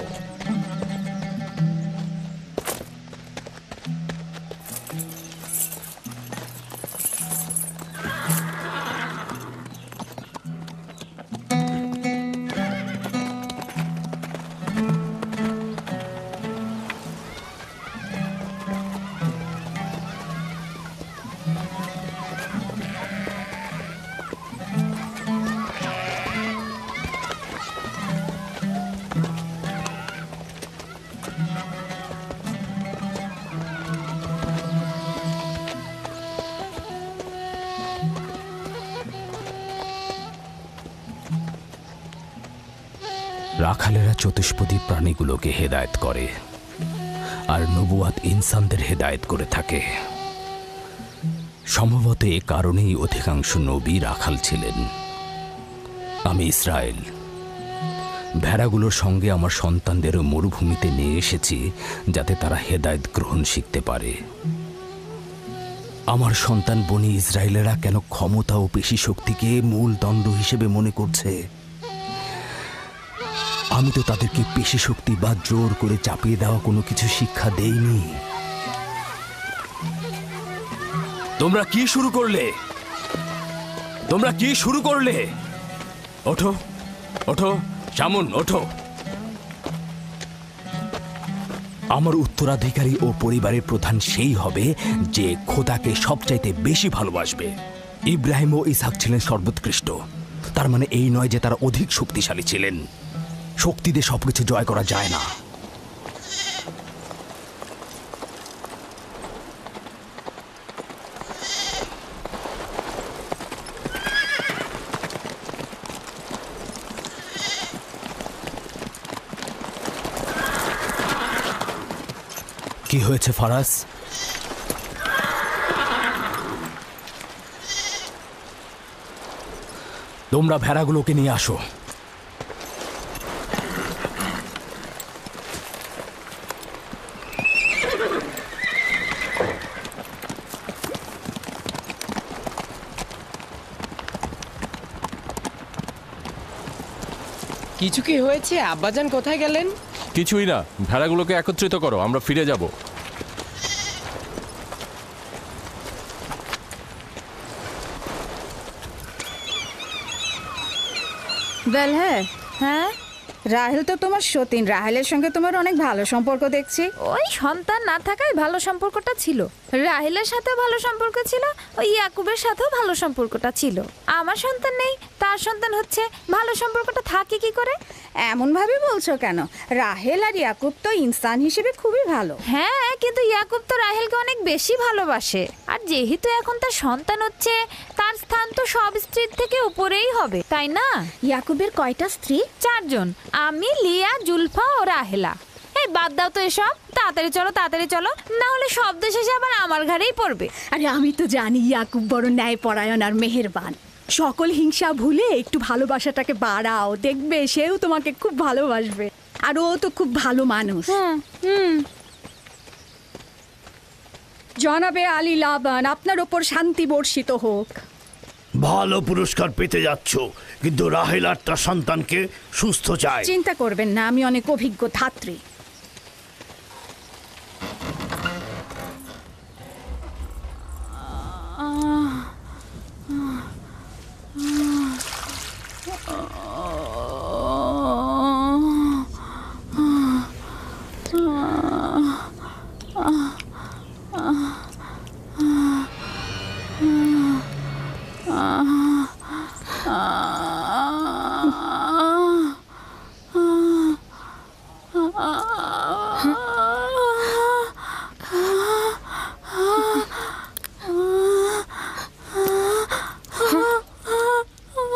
রাখালেরা চতুষ্পদী প্রাণীগুলোকে হেদায়েত করে, আর নবুয়াত ইনসানদের হেদায়েত করে থাকে। সম্ভবত এ কারণেই অধিকাংশ নবী রাখাল ছিলেন। আমি ইসরায়েল ভেড়াগুলোর সঙ্গে আমার সন্তানদেরও মরুভূমিতে নিয়ে এসেছি, যাতে তারা হেদায়েত গ্রহণ শিখতে পারে। আমার সন্তান বনি ইসরায়েলেরা কেন ক্ষমতা ও পেশি শক্তিকে মূল দণ্ড হিসেবে মনে করছে? আমি তো তাদেরকে পেশি শক্তি বা জোর করে চাপিয়ে দেওয়া কোনো কিছু শিক্ষা দেইনি। তোমরা কি শুরু করলে? তোমরা কি শুরু করলে? ওঠো ওঠো শামুন, ওঠো। আমার উত্তরাধিকারী ও পরিবারের প্রধান সেই হবে যে খোদাকে সবচাইতে বেশি ভালোবাসবে। ইব্রাহিম ও ইসহাক ছিলেন সর্বোৎকৃষ্ট। তার মানে এই নয় যে তারা অধিক শক্তিশালী ছিলেন। শক্তি দিয়ে সবকিছু জয় করা যায় না। কি হয়েছে ফারাজ? তোমরা ভেড়াগুলোকে নিয়ে আসো। কিছু কি হয়েছে? আব্বাজান কোথায় গেলেন? কিছুই না, ভেড়াগুলোকে একত্রিত করো, আমরা ফিরে যাব। বেল, হ্যাঁ, রাহেল তো তোমার সতীন। রাহেলের সঙ্গে তোমার অনেক ভালো সম্পর্ক দেখছি। ওই সন্তান না থাকায় ভালো সম্পর্কটা ছিল। রাহেলের সাথেও ভালো সম্পর্ক ছিল, ওই ইয়াকুবের সাথেও ভালো সম্পর্কটা ছিল। আমার সন্তান নেই, তার সন্তান হচ্ছে, ভালো সম্পর্কটা থাকে কি করে? এমন ভাবে বলছো কেন? রাহেল আর ইয়াকুব তো ইনসান হিসেবে খুবই ভালো। হ্যাঁ, কিন্তু ইয়াকুব তো রাহেলকে অনেক বেশি ভালোবাসে। আর যেহেতু এখন তার সন্তান হচ্ছে, তার স্থান তো সব স্ত্রীর থেকে উপরেই হবে, তাই না? ইয়াকুবের কয়টা স্ত্রী? 4 জন, আমি, লিয়া, জুলফা ও রাহেলা। এই বাদ দাও তো এসব, তাড়াতাড়ি চলো, তাড়াতাড়ি চলো, না হলে শব্দ শেষে আবার আমার ঘাড়েই পড়বে। আরে আমি তো জানি ইয়াকুব বড় ন্যায়পরায়ণ আর মেহেরবান। সকল হিংসা ভুলে একটু ভালোবাসাটাকে বাড়াও, দেখবে সেও তোমাকে খুব ভালোবাসবে। আর ও তো খুব ভালো মানুষ। জনাবে আলী লাবান, আপনার ওপর শান্তি বর্ষিত হোক। ভালো পুরস্কার পেতে যাচ্ছ, কিন্তু রাহেল আর তার সন্তানকে সুস্থ চায়। চিন্তা করবেন না, আমি অনেক অভিজ্ঞ ধাত্রী।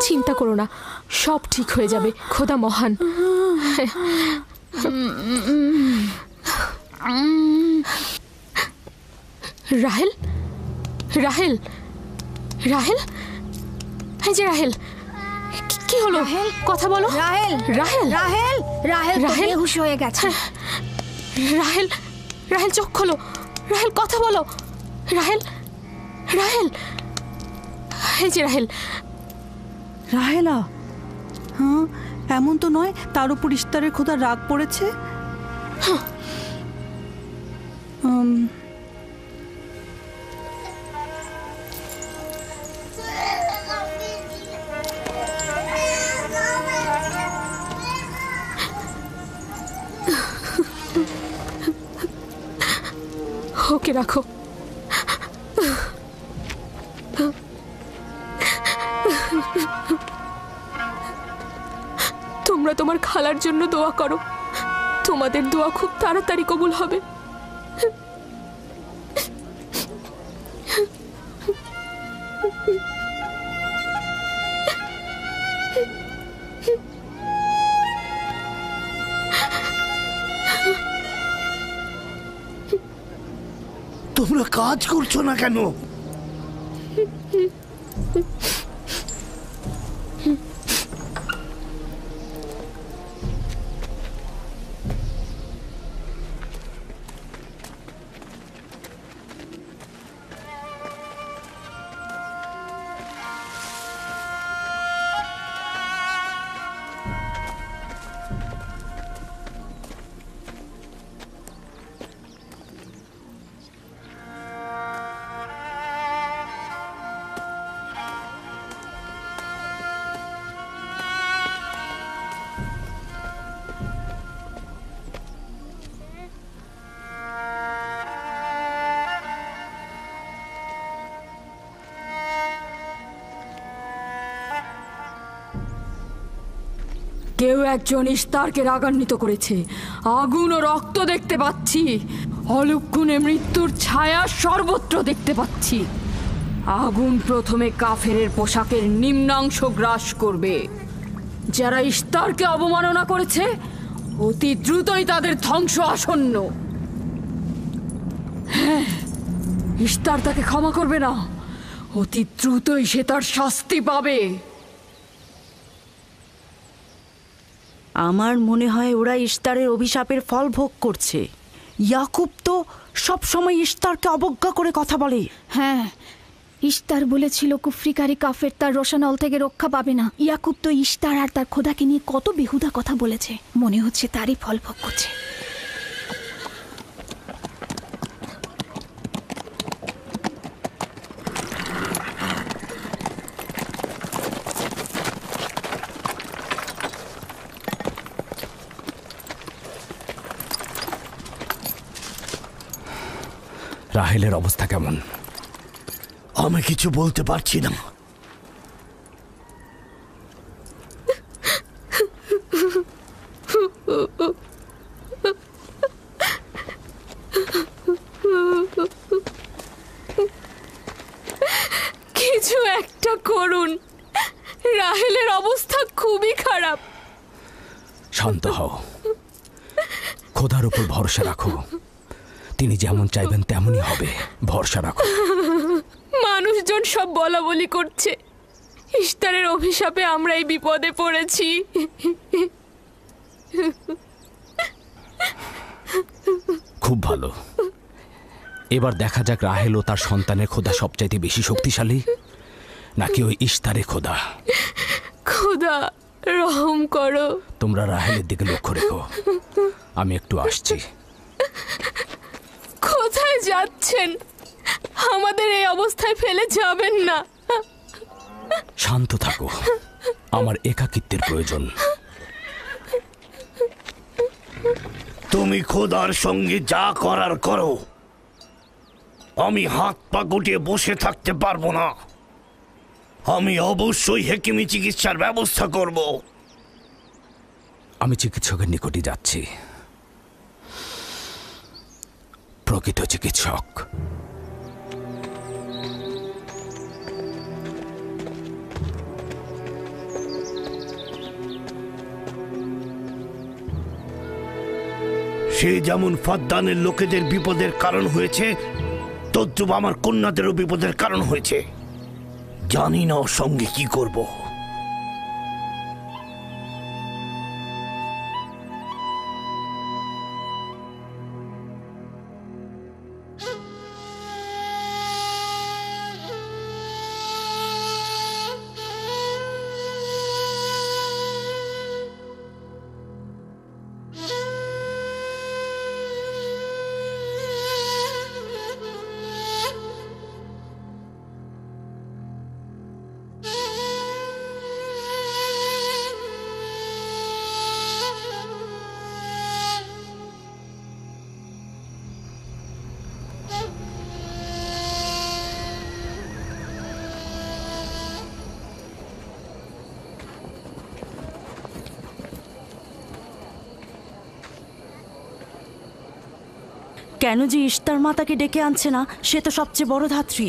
চিন্তা করো না, সব ঠিক হয়ে যাবে, খোদা মহান। রাহেল, রাহেল, রাহেল, এই যে রাহেল, কি হলো? কথা বলো। রাহেল, রাহেল, রাহেল, রাহেল রাহেল বেহুশ হয়ে গেছে। রাহেল, রাহেল চোখ খোলো, রাহেল কথা বলো, রাহেল, রাহেল, এই যে রাহেল। রাহেলা, হ্যাঁ, এমন তো নয় তার উপর ইস্তারের খোদা রাগ পড়েছে। ওকে রাখো। তোমরা তোমার খালার জন্য দোয়া করো, তোমাদের দোয়া খুব তাড়াতাড়ি কবুল হবে। তোমরা কাজ করছো না কেন? কেউ একজন ইস্তারকে রাগান্বিত করেছে। আগুন ও রক্ত দেখতে পাচ্ছি, অলক্ষণে মৃত্যুর ছায়া সর্বত্র দেখতে পাচ্ছি। আগুন প্রথমে কাফেরের পোশাকের নিম্নাংশ গ্রাস করবে। যারা ইস্তারকে অবমাননা করেছে অতি দ্রুতই তাদের ধ্বংস আসন্ন। হ্যাঁ, ইস্তার তাকে ক্ষমা করবে না, অতি দ্রুতই সে তার শাস্তি পাবে। আমার মনে হয় ওরা ইস্তারের অভিশাপের ফল ভোগ করছে। ইয়াকুব তো সব সময় ইস্তারকে অবজ্ঞা করে কথা বলে। হ্যাঁ, ইস্তার বলেছিল কুফরিকারী কাফের তার রোশানল থেকে রক্ষা পাবে না। ইয়াকুব তো ইস্তার আর তার খোদাকে নিয়ে কত বেহুদা কথা বলেছে, মনে হচ্ছে তারই ফল ভোগ করছে। রাহেলের অবস্থা কেমন? আমি কিছু বলতে পারছি না। কিছু একটা করুন, রাহেলের অবস্থা খুবই খারাপ। শান্ত হও, খোদার উপর ভরসা রাখো। তিনি যেমন চাইবেন তেমনই হবে, ভরসা রাখো। মানুষজন সব বলা বলি করছে, ইস্তারের অভিশাপে আমরা এই বিপদে পড়েছি। খুব ভালো। এবার দেখা যাক রাহেল ও তার সন্তানের খোদা সবচাইতে বেশি শক্তিশালী নাকি ওই ইস্তারের খোদা। খোদা রহম করো। তোমরা রাহেলের দিকে লক্ষ্য রেখো, আমি একটু আসছি। কোথায় যাচ্ছেন? আমাদের এই অবস্থায় ফেলে যাবেন না। শান্ত থাকো, আমার একাকিত্বের প্রয়োজন। তুমি খোদার সঙ্গে যা করার করো, আমি হাত পা গুটিয়ে বসে থাকতে পারবো না। আমি অবশ্যই হেকিমি চিকিৎসার ব্যবস্থা করব। আমি চিকিৎসকের নিকটে যাচ্ছি, প্রকৃত চিকিৎসক। সে যেমন ফাদ্দানের লোকেদের বিপদের কারণ হয়েছে, তদ্রুপ আমার কন্যাদেরও বিপদের কারণ হয়েছে। জানি না ওর সঙ্গে কি করব। কেন যে ইস্তার মাতাকে ডেকে আনছে না, সে তো সবচেয়ে বড় ধাত্রী।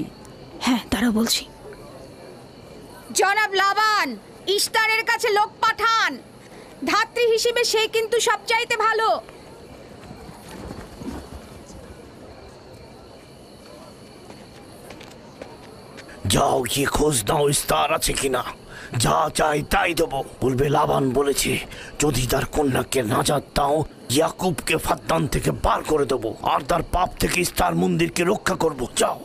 হ্যাঁ, তারা বলছি। জনাব লাবান, ইস্তারের কাছে লোক পাঠান। ধাত্রী হিসেবে সে কিন্তু সবচাইতে ভালো। যাও গিয়ে খোঁজ নাও ইস্তার আছে কিনা। যা চাই তাই দেবো। বলবে লাবান বলেছে যদি তার কন্যাকে নাজাত দাও, ইয়াকুবকে ফাদ্দান থেকে বার করে দেবো আর তার পাপ থেকে ইস্তার মন্দিরকে রক্ষা করব। যাও।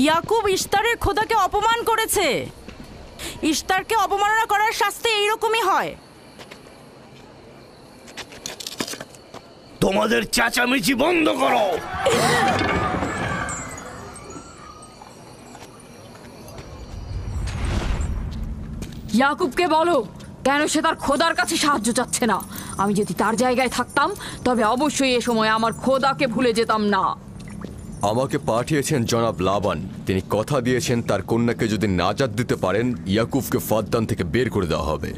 ইয়াকুব ইস্তারের খোদাকে অপমান করেছে। ইস্তারকে অবমাননা করার শাস্তি এইরকমই হয়। তোমাদের চেঁচামেচি বন্ধ করো। ইয়াকুবকে বলো কেন সে তার খোদার কাছে সাহায্য চাচ্ছে না। আমি যদি তার জায়গায় থাকতাম তবে অবশ্যই এ সময় আমার খোদাকে ভুলে যেতাম না। আমাকে পাঠিয়েছেন জনাব লাবান। তিনি কথা দিয়েছেন তার কন্যাকে যদি নাজাত দিতে পারেন ইয়াকুবকে ফাদ্দান থেকে বের করে দেওয়া হবে।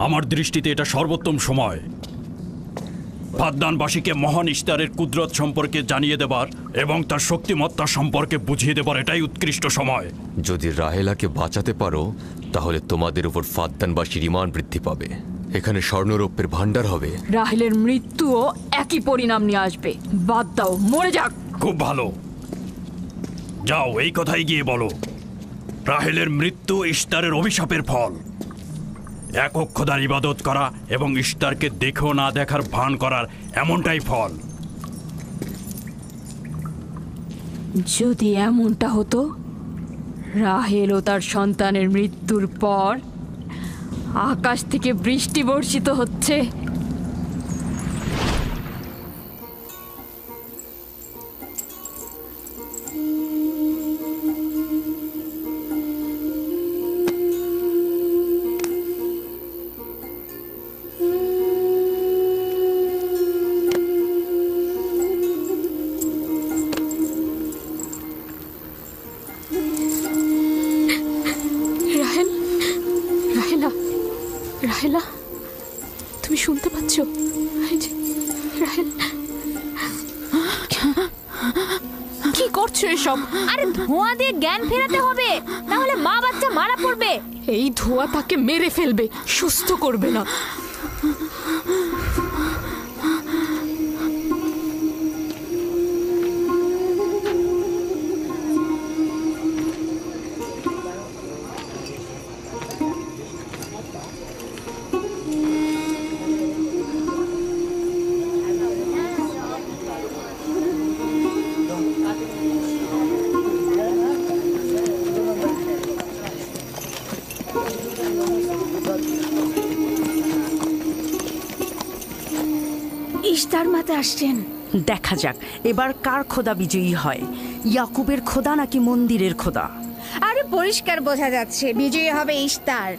আমার দৃষ্টিতে এটা সর্বোত্তম সময় ফাদ্দানবাসীকে মহান ইশতারের কুদরত সম্পর্কে জানিয়ে দেবার এবং তার শক্তিমত্তা সম্পর্কে বুঝিয়ে দেবার এটাই উৎকৃষ্ট সময়। যদি রাহেলাকে বাঁচাতে পারো তাহলে তোমাদের উপর ফাদ্দানবাসীর ঈমান বৃদ্ধি পাবে। এখানে স্বর্ণরৌপ্যের ভান্ডার হবে। রাহেলের মৃত্যুও একই পরিণাম নিয়ে আসবে। বাদ দাও, মরে যাক। খুব ভালো, যাও এই কথাই গিয়ে বলো রাহেলের মৃত্যু ইশতারের অভিশাপের ফল। একক খোদার ইবাদত করা এবং ইশতারকে দেখেও না দেখার ভান করার এমনটাই ফল। যদি এমনটা হতো, রাহেল ও তার সন্তানের মৃত্যুর পর আকাশ থেকে বৃষ্টি বর্ষিত হচ্ছে, রাহেলা, তুমি শুনতে পাচ্ছ? কি করছো এসব? আরে ধোঁয়া দিয়ে জ্ঞান ফেরাতে হবে, তাহলে মা বাচ্চা মারা পড়বে। এই ধোঁয়া তাকে মেরে ফেলবে, সুস্থ করবে না। ইশতার মাতে আসছেন। দেখা যাক এবার কার খোদা বিজয়ী হয়, ইয়াকুবের খোদা নাকি মন্দিরের খোদা। আরে পরিষ্কার বোঝা যাচ্ছে বিজয়ী হবে ইশতার।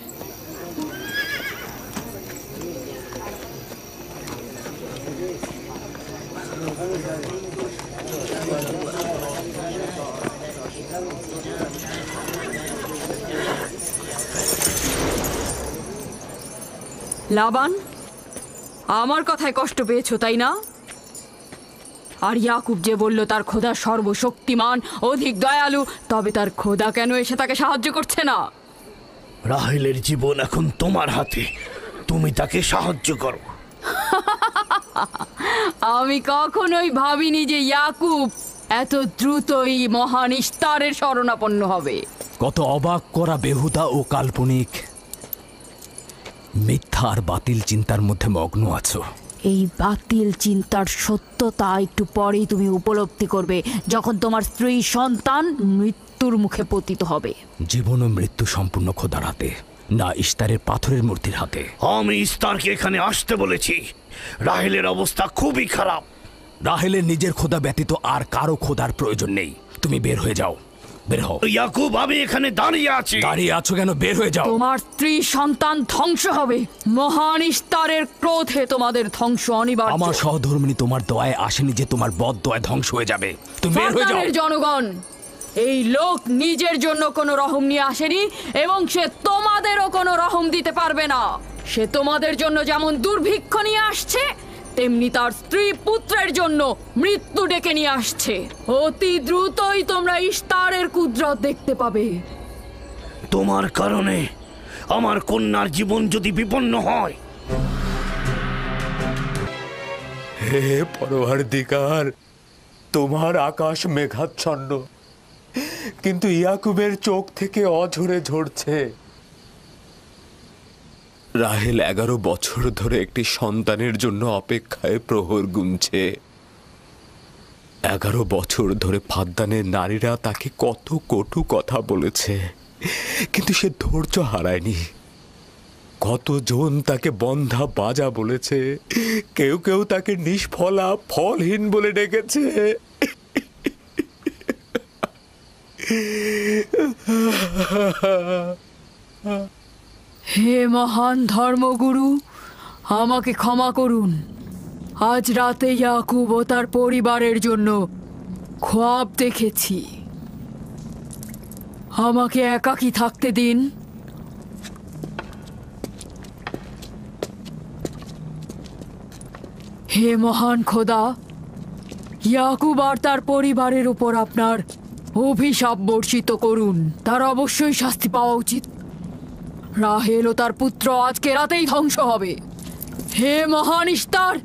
লাবান, আমার কথায় কষ্ট পেয়েছো তাই না? আর ইয়াকুব যে বলল তার খোদা সর্বশক্তিমান, অধিক দয়ালু, তবে তার খোদা কেন এসে তাকে সাহায্য করছে না? রাহেলের জীবন এখন তোমার হাতে, তুমি তাকে সাহায্য করো। আমি কখনোই ভাবিনি যে ইয়াকুব এত দ্রুতই মহান ইশতারের শরণাপন্ন হবে। কত অবাক করা বেহুদা ও কাল্পনিক মিথ্যা আর বাতিল চিন্তার মধ্যে মগ্ন আছো। এই বাতিল চিন্তার সত্যতা একটু পরেই তুমি উপলব্ধি করবে, যখন তোমার স্ত্রী সন্তান মৃত্যুর মুখে পতিত হবে। জীবন ও মৃত্যু সম্পূর্ণ খোদার হাতে, না ইশতারের পাথরের মূর্তির হাতে। আমি ইশতারকে এখানে আসতে বলেছি। রাহেলের অবস্থা খুবই খারাপ। রাহেলের নিজের খোদা ব্যতীত আর কারো খোদার প্রয়োজন নেই। তুমি বের হয়ে যাও, বের হও। ইয়াকুব, আমি এখানে দাঁড়িয়ে আছি। দাঁড়িয়ে আছো কেন? বের হয়ে যাও। তোমার স্ত্রী সন্তান ধ্বংস হবে। মহান ইশতারের ক্রোধে তোমাদের ধ্বংস অনিবার্য। আমার সহধর্মিনী তোমার দয়ায় আসেনি যে তোমার বদ দয়ায় ধ্বংস হয়ে যাবে। তুমি বের হয়ে যাও। জনগণ, এই লোক নিজের জন্য কোনো রহম নিয়ে আসেনি এবং সে তোমাদেরও কোনো রহম দিতে পারবে না। সে তোমাদের জন্য যেমন দুর্ভিক্ষ নিয়ে আসছে, তেমনি তার স্ত্রী পুত্রের জন্য মৃত্যু ডেকে নিয়ে আসছে। অতি দ্রুতই তোমরা ইশতারের কুদরত দেখতে পাবে। তোমার কারণে আমার কন্যার জীবন যদি বিপন্ন হয়। হে পরওয়ারদিগার, তোমার আকাশ মেঘাচ্ছন্ন, কিন্তু ইয়াকুবের চোখ থেকে অঝরে ঝরছে। রাহেল 11 বছর ধরে একটি সন্তানের জন্য অপেক্ষায় প্রহর গুনছে। 11 বছর ধরে ফাদ্দানের নারীরা তাকে কত কটু কথা বলেছে, কিন্তু সে ধৈর্য হারায়নি। কতজন তাকে বন্ধা বাজা বলেছে, কেউ কেউ তাকে নিষ্ফলা ফলহীন বলে ডেকেছে। হে মহান ধর্মগুরু, আমাকে ক্ষমা করুন। আজ রাতে ইয়াকুব ও তার পরিবারের জন্য খোয়াব দেখেছি। আমাকে একাকী থাকতে দিন। হে মহান খোদা, ইয়াকুব আর তার পরিবারের উপর আপনার অভিশাপ বর্ষিত করুন। তার অবশ্যই শাস্তি পাওয়া উচিত। রাহেল ও তার পুত্র আজকে রাতেই ধ্বংস হবে। হে মহান ইস্তার,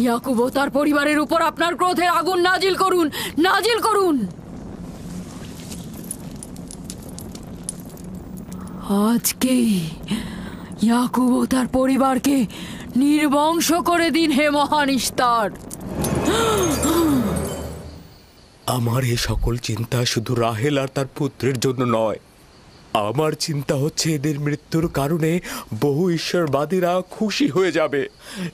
ইয়াকুব ও তার পরিবারের উপর আপনার ক্রোধের আগুন নাজিল করুন, নাজিল করুন। আজকেই ইয়াকুব ও তার পরিবারকে নির্বংশ করে দিন হে মহান ইস্তার। আমার এই সকল চিন্তা শুধু রাহেল আর তার পুত্রের জন্য নয়। আমার চিন্তা হচ্ছে এদের মৃত্যুর কারণে বহু ঈশ্বরবাদীরা খুশি হয়ে যাবে,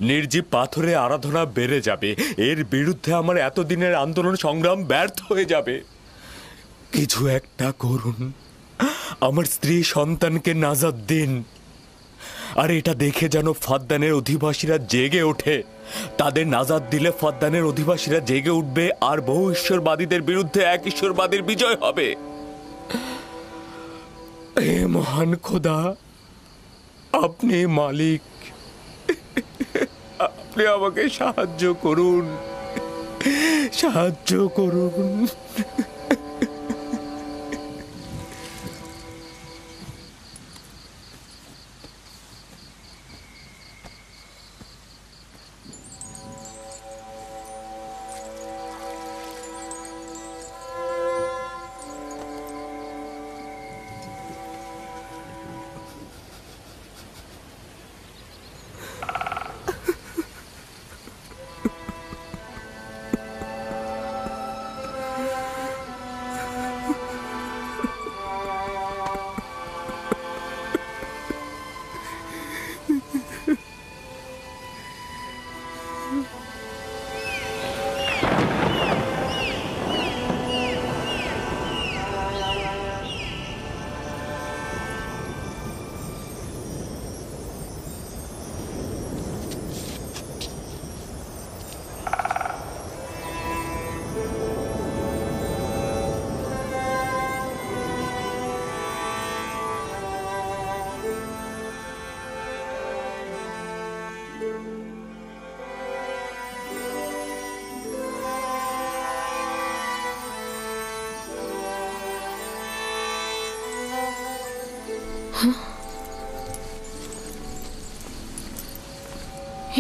নির্জীব পাথরে আরাধনা বেড়ে যাবে। এর বিরুদ্ধে আমার এতদিনের আন্দোলন সংগ্রাম ব্যর্থ হয়ে যাবে। কিছু একটা করুন, আমার স্ত্রী সন্তানকে নাজাত দিন। আর এটা দেখে যেন ফাদ্দানের অধিবাসীরা জেগে ওঠে। তাদের নাজাত দিলে ফাদ্দানের অধিবাসীরা জেগে উঠবে আর বহু ঈশ্বরবাদীদের বিরুদ্ধে এক ঈশ্বরবাদীর বিজয় হবে। হে মহান খোদা, আপনি মালিক, আপনি আমাকে সাহায্য করুন, সাহায্য করুন।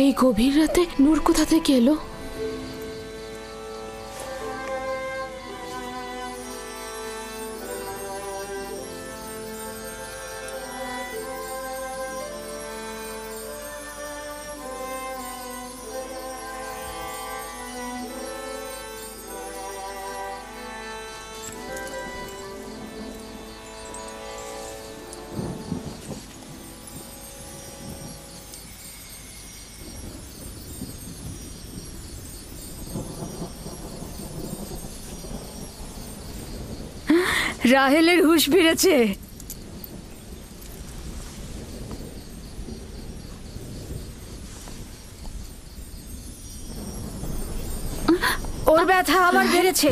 এই গভীর রাতে নূর কোথা থেকে এলো? রাহেলের হুঁশ ফিরেছে। ওর ব্যথা আবার বেড়েছে।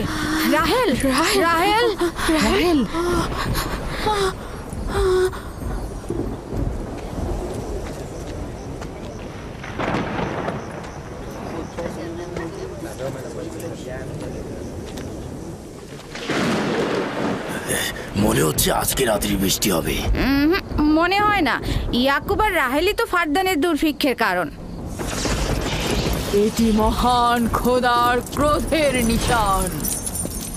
রাহেল, রাহেল, রাহেল। মনে হচ্ছে আজকে রাত্রি বৃষ্টি হবে। মনে হয় না। ইয়াকুব আর রাহেলই তো ফারদানের দুর্ভিক্ষের কারণ। এটি মহান খোদার ক্রোধের নিশান।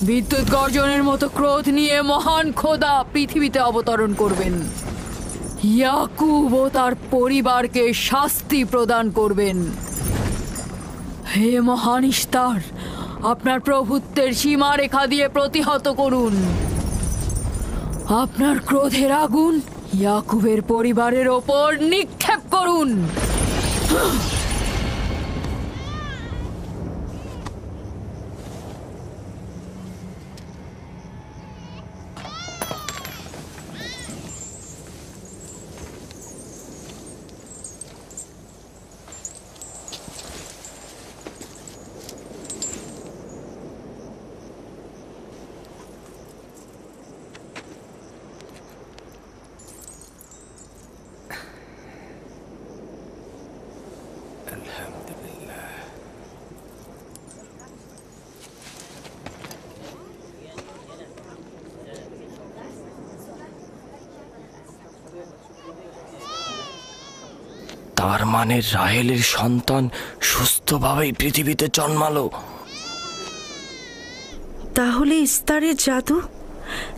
বিদ্যুৎ গর্জনের মতো ক্রোধ নিয়ে মহান খোদা পৃথিবীতে অবতরণ করবেন। ইয়াকুব ও তার পরিবারকে শাস্তি প্রদান করবেন। হে মহান ইস্তার, আপনার প্রভুত্বের সীমারেখা দিয়ে প্রতিহত করুন। আপনার ক্রোধের আগুন ইয়াকুবের পরিবারের ওপর নিক্ষেপ করুন। তার মানে রাহেলের সন্তান সুস্থভাবেই পৃথিবীতে জন্মালো। তাহলে ইস্তারের জাদু,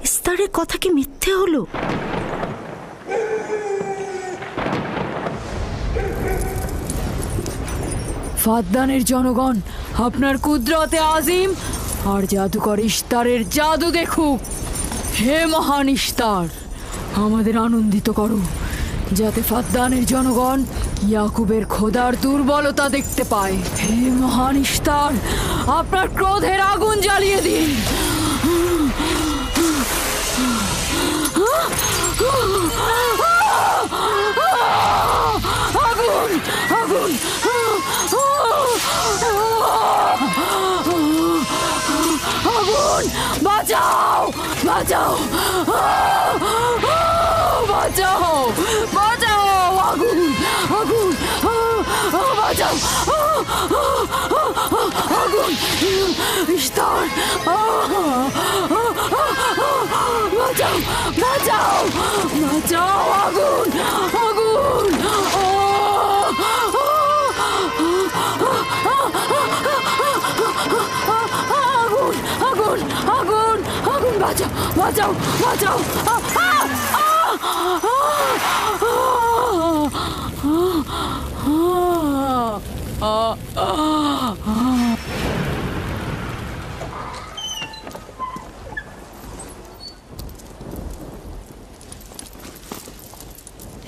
ইস্তারের কথা কি মিথ্যে হলো? ফাদ্দানের জনগণ আপনার কুদরতে আজিম আর জাদুকর ইস্তারের জাদু দেখুক। হে মহান ইস্তার, আমাদের আনন্দিত করো, যাতে ফাদ্দানের জনগণ ইয়াকুবের খোদার দুর্বলতা দেখতে পায়। হে মহান ইস্তার, আপনার ক্রোধের আগুন জ্বালিয়ে দিন। আগুন, আগুন, আগুন, বাঁচাও, বাঁচাও, বাঁচাও, বাঁচাও, আগুন, আগুন, বাঁচাও, আগুন, ইস্তার, বাঁচাও, বাঁচাও, বাঁচাও, আগুন, আগুন, আগুন, আগুন, আগুন, বাঁচাও, বাঁচাও, বাঁচাও।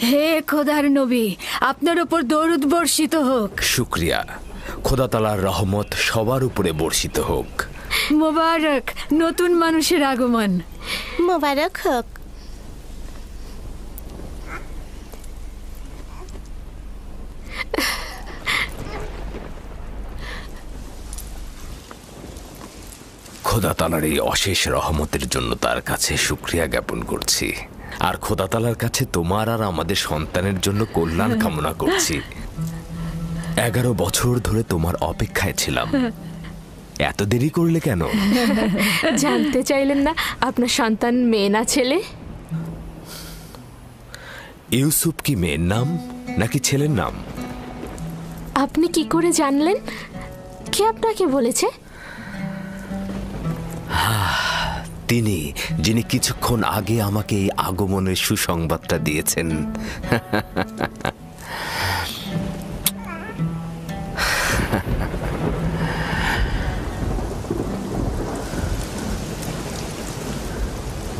হে খোদার নবী, আপনার ওপর দরুদ বর্ষিত হোক। শুক্রিয়া। খোদা তাআলার রহমত সবার উপরে বর্ষিত হোক। মোবারক নতুন মানুষের আগমন। মোবারক হোক। খোদা তাআলার এই অশেষ রহমতের জন্য তার কাছে শুকরিয়া জ্ঞাপন করছি, আর খোদা তাআলার কাছে তোমার আর আমাদের সন্তানের জন্য কল্যাণ কামনা করছি। 11 বছর ধরে তোমার অপেক্ষায় ছিলাম, এত দেরি করলে কেন? জানতে চাইলেন না আপনার সন্তান মেয়ে না ছেলে? ইউসুফ কি মেয়ের নাম নাকি ছেলের নাম? আপনি কি করে জানলেন? কে আপনাকে বলেছে? তিনি, যিনি কিছুক্ষণ আগে আমাকে এই আগমনের সুসংবাদটা দিয়েছেন।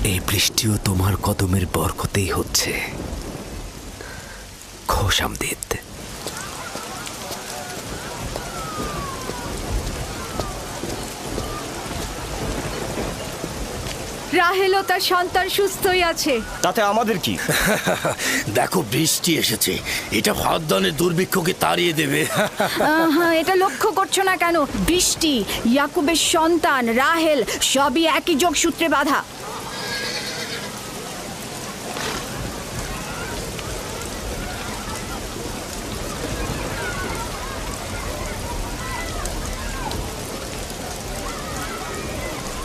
এই বৃষ্টিও তোমার কদমের বরকতেই হচ্ছে। খোশামদিদ। রাহেল ও তার সন্তান সুস্থই আছে। তাতে আমাদের কি? দেখো বৃষ্টি এসেছে, এটা ফাদ্দানের দুর্ভিক্ষকে তাড়িয়ে দেবে। এটা লক্ষ্য করছো না কেন? বৃষ্টি, ইয়াকুবের সন্তান, রাহেল সবই একই যোগসূত্রে বাঁধা।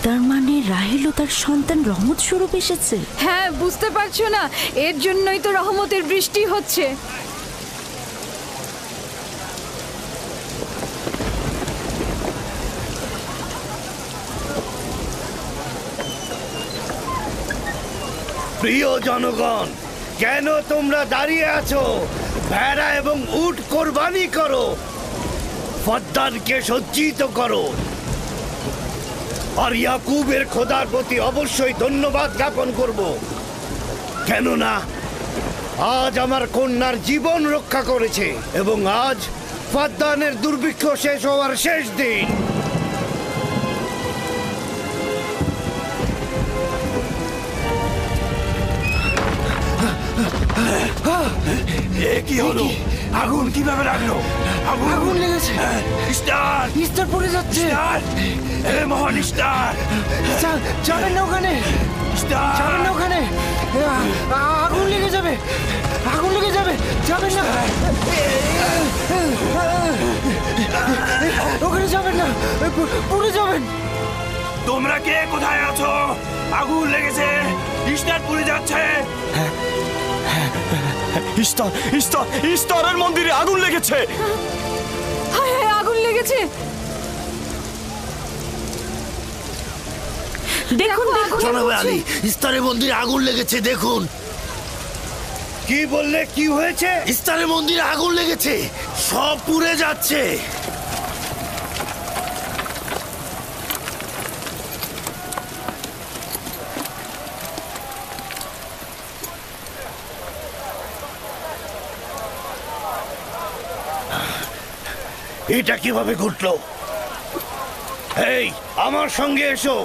তার মানে রাহেল ও তার সন্তান রহমত স্বরূপ এসেছে। হ্যাঁ, বুঝতে পারছো না? এর জন্যই তো রহমতের বৃষ্টি হচ্ছে। প্রিয় জনগণ, কেন তোমরা দাঁড়িয়ে আছো? ভেড়া এবং উট কোরবানি করো, ফাদ্দানকে সজ্জিত করো, আর ইয়াকুবের খোদার প্রতি অবশ্যই ধন্যবাদ জ্ঞাপন করব, কেননা আজ আমার কন্যার জীবন রক্ষা করেছে এবং আজ ফাদ্দানের দুর্ভিক্ষ শেষ হওয়ার শেষ দিন। কি হলো? আগুন কিভাবে লাগলো? আগুন লেগেছে। ইস্তার, ইস্তার পড়ে যাচ্ছে। হে মহান ইস্তার, যাবেন না ওখানে, যাবেন না ওখানে, আগুন লেগে যাবে, আগুন লেগে যাবে, যাবেন না ওখানে, যাবেন না, পুড়ে যাবেন। তোমরা কে কোথায় আছো? আগুন লেগেছে, ইস্তার পুড়ে যাচ্ছে। ইস্তারের মন্দিরে আগুন লেগেছে। হায় হায়, আগুন লেগেছে। দেখুন দেখুন জনাব আলী, ইস্তারের মন্দিরে আগুন লেগেছে, দেখুন। কি বললে? কি হয়েছে? ইস্তারের মন্দিরে আগুন লেগেছে, সব পুড়ে যাচ্ছে। এটা কিভাবে ঘটলো? এই, আমার সঙ্গে এসো।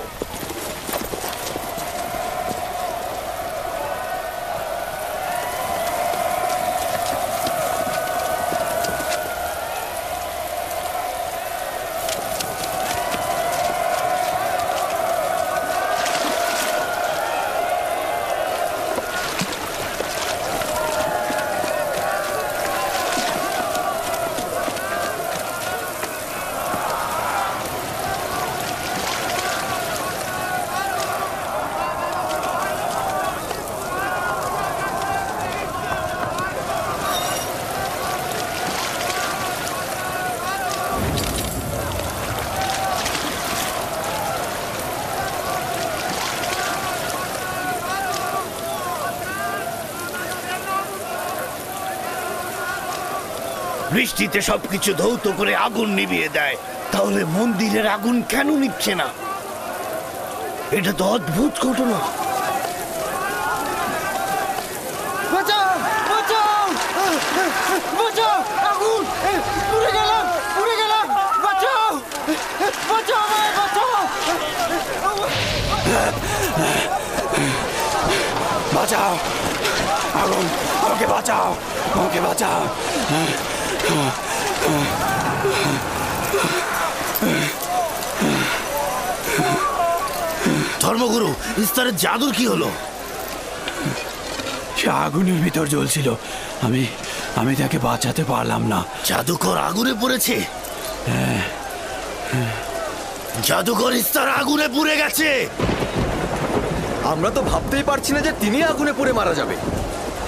বৃষ্টিতে সবকিছু ধৌত করে আগুন নিভিয়ে দেয়, তাহলে মন্দিরের আগুন কেন নিচ্ছে না? এটা তো অদ্ভুত ঘটনা। বাঁচাও বাঁচাও বাঁচাও, আগুন! পুড়ে গেলাম, পুড়ে গেলাম! বাঁচাও বাঁচাও, আমায় বাঁচাও! বাঁচাও, আগুন! আমাকে বাঁচাও, আমাকে বাঁচাও! ধর্মগুরু, ইস্তারের জাদুর কি হলো? সে আগুনের ভিতর জ্বলছিল, আমি তাকে বাঁচাতে পারলাম না। জাদুকর আগুনে পড়েছে? জাদুকর ইস্তার আগুনে পুড়ে গেছে। আমরা তো ভাবতেই পারছি না যে তিনি আগুনে পুড়ে মারা যাবে।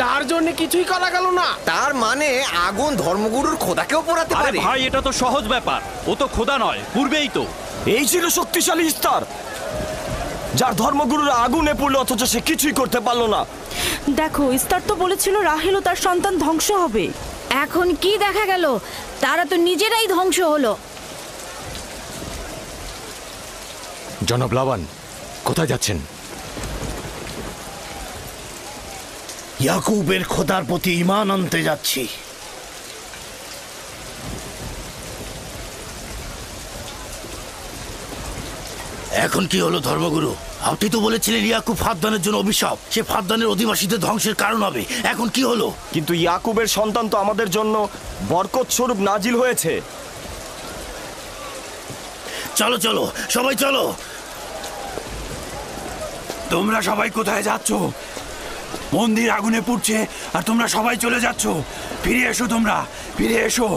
তার জন্য কিছুই করা গেল না। তার মানে আগুন ধর্মগুরুর খোদাকেও পোড়াতে পারে? ভাই, এটা তো সহজ ব্যাপার। ও তো খোদা নয়, পূর্বেই তো। এই ছিল শক্তিশালী ইস্তার, যার ধর্মগুরুরা আগুনে পড়লো অথচ সে কিছুই করতে পারলো না। দেখো, ইস্তার তো বলেছিল রাহেল ও তার সন্তান ধ্বংস হবে। এখন কি দেখা গেল? তারা তো নিজেরাই ধ্বংস হলো। জনাব লাবান, কোথায় যাচ্ছেন? ইয়াকুবের খোদার প্রতি ঈমান আনতে যাচ্ছি। এখন কি হলো ধর্মগুরু? আপনি তো বলেছিলেন ইয়াকুব ফাদ্দানের জন্য অভিশাপ, সে ফাদ্দানের অধিবাসীদের ধ্বংসের কারণ হবে। এখন কি হলো? কিন্তু ইয়াকুবের সন্তান তো আমাদের জন্য বরকত স্বরূপ নাজিল হয়েছে। চলো চলো, সবাই চলো। তোমরা সবাই কোথায় যাচ্ছ? মন্দির আগুনে পুড়ছে আর তোমরা সবাই চলে যাচ্ছ। ফিরে এসো, তোমরা ফিরে এসো।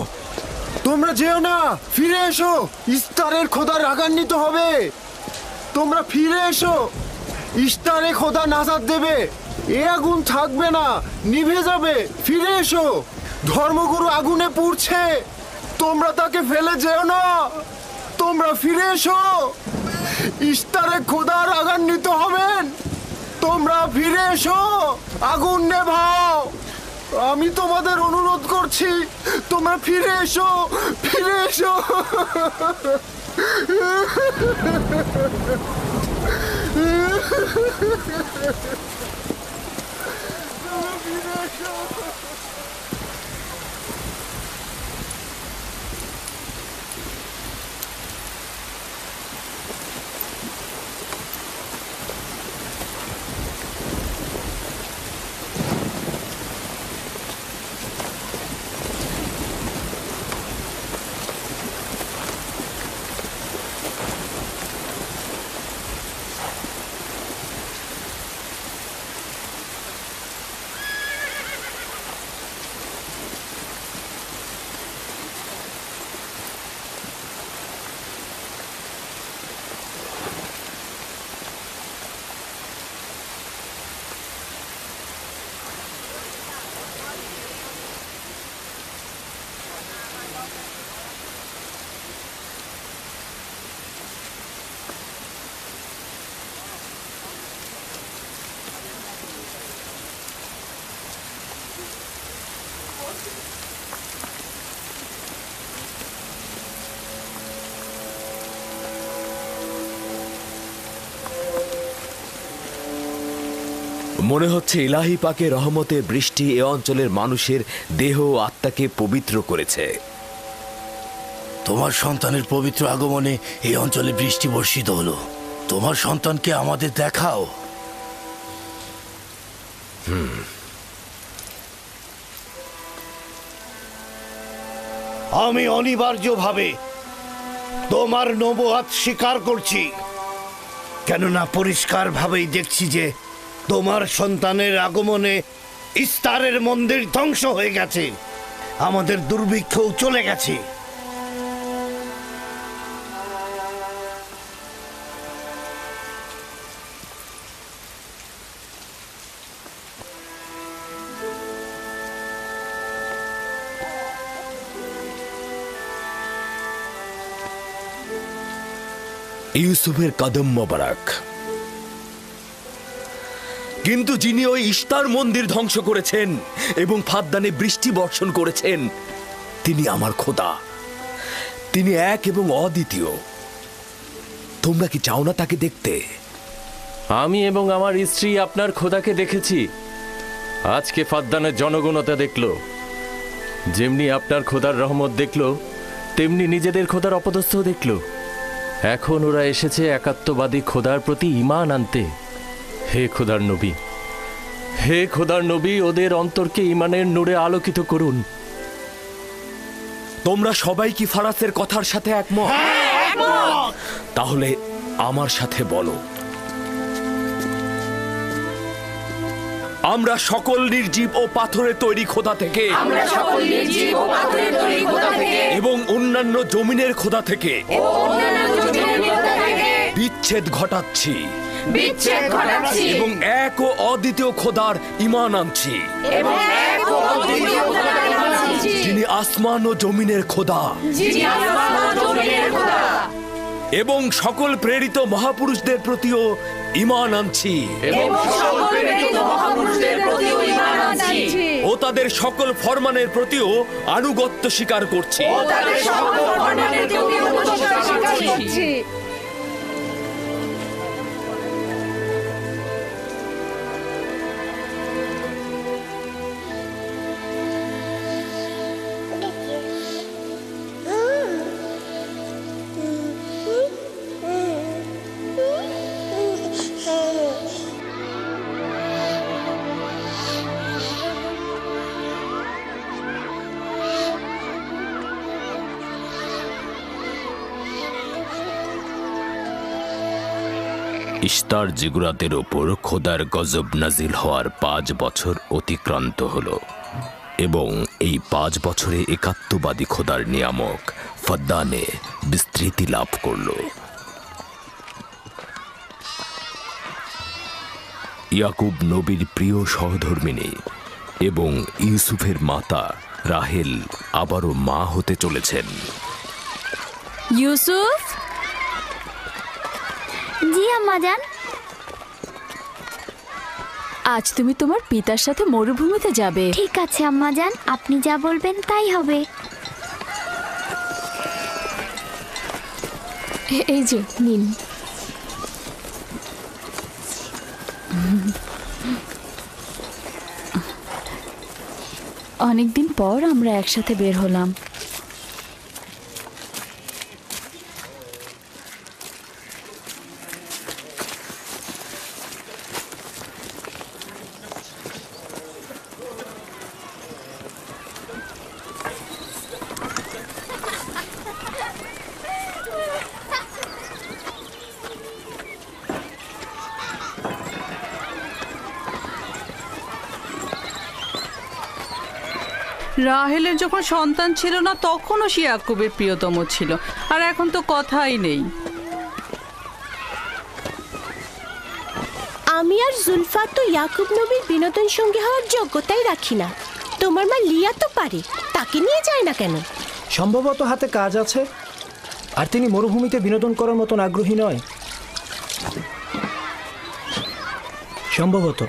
তোমরা যেও না, ফিরে এসো। ইস্তারের খোদা রাগান্বিত হবে। তোমরা ফিরে এসো। ইস্তারে খোদা নাজাত দেবে। এ আগুন থাকবে না, নিভে যাবে। ফিরে এসো। ধর্মগুরু আগুনে পুড়ছে, তোমরা তাকে ফেলে যেও না। তোমরা ফিরে এসো। ইস্তারে খোদা রাগান্বিত হবেন। তোমরা ফিরে এসো, আগুন নেভাও। আমি তোমাদের অনুরোধ করছি, তোমরা ফিরে এসো, ফিরে এসো। মনে হচ্ছে ইলাহি পাকের রহমতের বৃষ্টি এ অঞ্চলের মানুষের দেহ ও আত্মাকে পবিত্র করেছে। তোমার সন্তানের পবিত্র আগমনে এই অঞ্চলে বৃষ্টি বর্ষিত হলো। তোমার সন্তানকে আমাদের দেখাও। আমি অনিবার্যভাবে তোমার নবুয়াত স্বীকার করছি, কেননা পরিষ্কারভাবেই দেখছি যে তোমার সন্তানের আগমনে ইস্তারের মন্দির ধ্বংস হয়ে গেছে, আমাদের দুর্ভিক্ষও চলে গেছে। ইউসুফের কদম মোবারক। কিন্তু যিনি ওই ইস্তার মন্দির ধ্বংস করেছেন এবং ফাদ্দানে বৃষ্টি বর্ষণ করেছেন, তিনি আমার খোদা। তিনি এক এবং অদ্বিতীয়। তোমরা কি চাও না তাকে দেখতে? আমি এবং আমার স্ত্রী আপনার খোদাকে দেখেছি। আজকে ফাদ্দানের জনগণতা দেখল। যেমনি আপনার খোদার রহমত দেখল, তেমনি নিজেদের খোদার অপদস্থ দেখল। এখন ওরা এসেছে একাত্মবাদী খোদার প্রতি ঈমান আনতে। হে খোদার নবী, হে খোদার নবী, ওদের অন্তরকে ঈমানের নূরে আলোকিত করুন। তোমরা সবাই কি ফারাসের কথার সাথে একমত? তাহলে আমার সাথে বলো, আমরা সকল নির্জীব ও পাথরের তৈরি খোদা থেকে এবং অন্যান্য জমিনের খোদা থেকে বিচ্ছেদ ঘটাচ্ছি এবং এক ও অদ্বিতীয় খোদার ঈমান আনছি, যিনি আসমান ও জমিনের খোদা, এবং সকল প্রেরিত মহাপুরুষদের প্রতিও ঈমান আনছি ও তাদের সকল ফরমানের প্রতিও আনুগত্য স্বীকার করছি। ইস্তার জিগুরাতের ওপর খোদার গজব নাজিল হওয়ার 5 বছর অতিক্রান্ত হল এবং এই 5 বছরে একাত্মবাদী খোদার নিয়ামক ফাদ্দানে বিস্তৃতি লাভ করল। ইয়াকুব নবীর প্রিয় সহধর্মিণী এবং ইউসুফের মাতা রাহেল আবারও মা হতে চলেছেন। ইউসুফ, জি আম্মাজান। আজ তুমি তোমার পিতার সাথে মরুভূমিতে যাবে। ঠিক আছে আম্মাজান, আপনি যা বলবেন তাই হবে। এই যে নিন। অনেকদিন পর আমরা একসাথে বের হলাম। রাহেলের যখন সন্তান ছিল না তখনও সে ইয়াকুবের প্রিয়তম ছিল, আর এখন তো কথাই নেই। আমি আর জুলফা তো ইয়াকুব নবীর বিনোদন সঙ্গী হওয়ার যোগ্যতাই রাখি না। তোমার মা লিয়া তো পারে, তাকে নিয়ে যায় না কেন? সম্ভবত হাতে কাজ আছে, আর তিনি মরুভূমিতে বিনোদন করার মতন আগ্রহী নয়। সম্ভবত।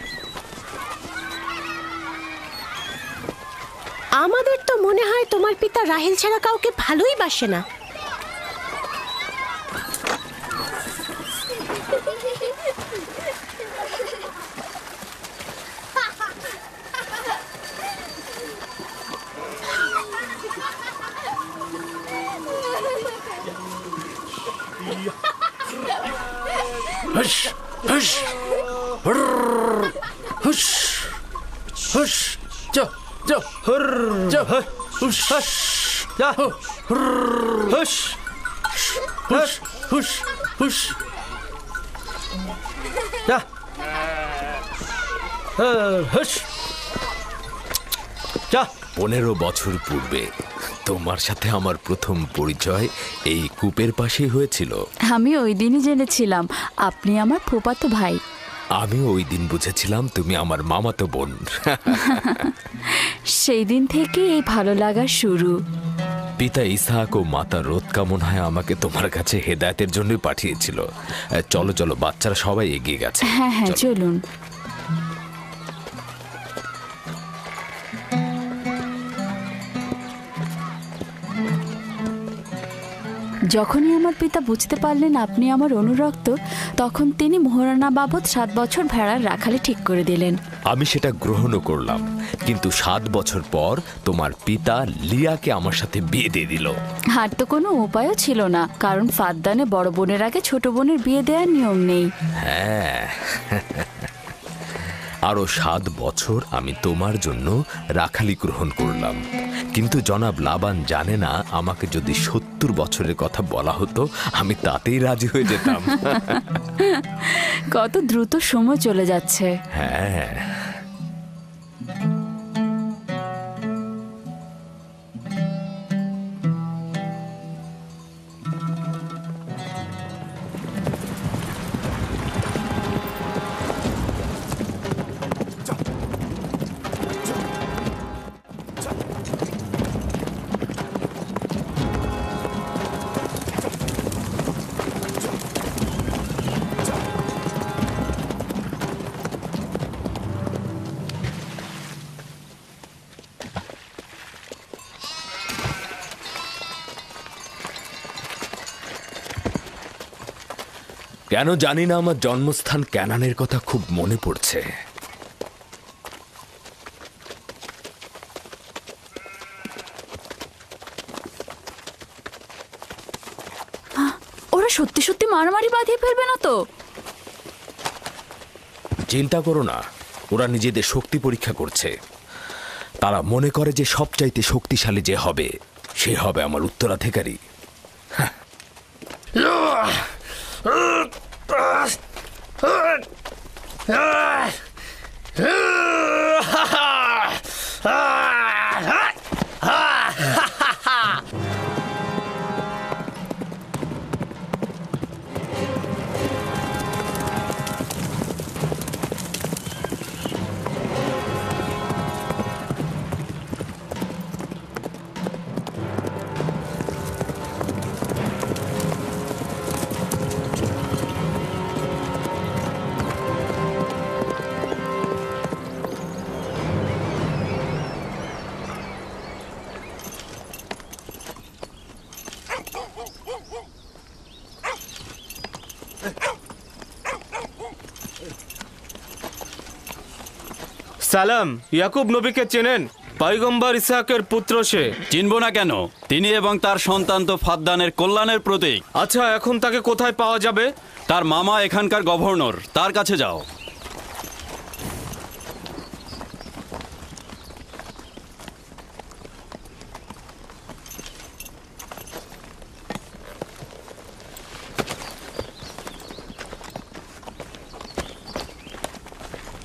আমাদের তো মনে হয় তোমার পিতা রাহেল ছাড়া কাউকে ভালোই বাসে না। হুস হুস হুস হুস যা যা যা হুস যা হুস হুস হুস হুস যা হুস যা। 15 বছর পূর্বে তোমার সাথে আমার প্রথম পরিচয় এই কূপের পাশেই হয়েছিল। আমি ওই দিনই জেনেছিলাম আপনি আমার ফুফাতো ভাই। আমি ওই দিন বুঝেছিলাম তুমি আমার মামাতো বোন। সেই দিন থেকে এই ভালো লাগা শুরু। পিতা ইসহাক ও মাতা রোৎকা মনে হয় আমাকে তোমার কাছে হেদায়েতের জন্যই পাঠিয়েছিল। চলো চলো, বাচ্চারা সবাই এগিয়ে গেছে। হ্যাঁ হ্যাঁ চলুন। যখনই আমার পিতা বুঝতে পারলেন আপনি আমার অনুরক্ত, তখন তিনি মোহরানা বাবদ 7 বছর ভেড়ার রাখালি ঠিক করে দিলেন। আমি সেটা গ্রহণও করলাম, কিন্তু 7 বছর পর তোমার পিতা লিয়াকে আমার সাথে বিয়ে দিয়ে দিল। আর তো কোনো উপায়ও ছিল না, কারণ ফাদ্দানে বড় বোনের আগে ছোট বোনের বিয়ে দেওয়ার নিয়ম নেই। হ্যাঁ, আরো 7 বছর আমি তোমার জন্য রাখালি গ্রহণ করলাম, কিন্তু জনাব লাবান জানে না আমাকে যদি 70 বছরের কথা বলা হতো আমি তাতেই রাজি হয়ে যেতাম। কত দ্রুত সময় চলে যাচ্ছে। হ্যাঁ, কেন জানি না আমার জন্মস্থান ক্যানানের কথা খুব মনে পড়ছে। ওরা সত্যি সত্যি মারামারি বাঁধিয়ে ফেলবে না তো? চিন্তা করো না, ওরা নিজেদের শক্তি পরীক্ষা করছে। তারা মনে করে যে সবচাইতে শক্তিশালী যে হবে সে হবে আমার উত্তরাধিকারী। সালাম, ইয়াকুব নবীকে চেনেন? পয়গম্বর ইসহাকের পুত্র সে। চিনব না কেন? তিনি এবং তার সন্তান তো ফাদ্দানের কল্যাণের প্রতীক। আচ্ছা, এখন তাকে কোথায় পাওয়া যাবে? তার মামা এখানকার গভর্নর, তার কাছে যাও।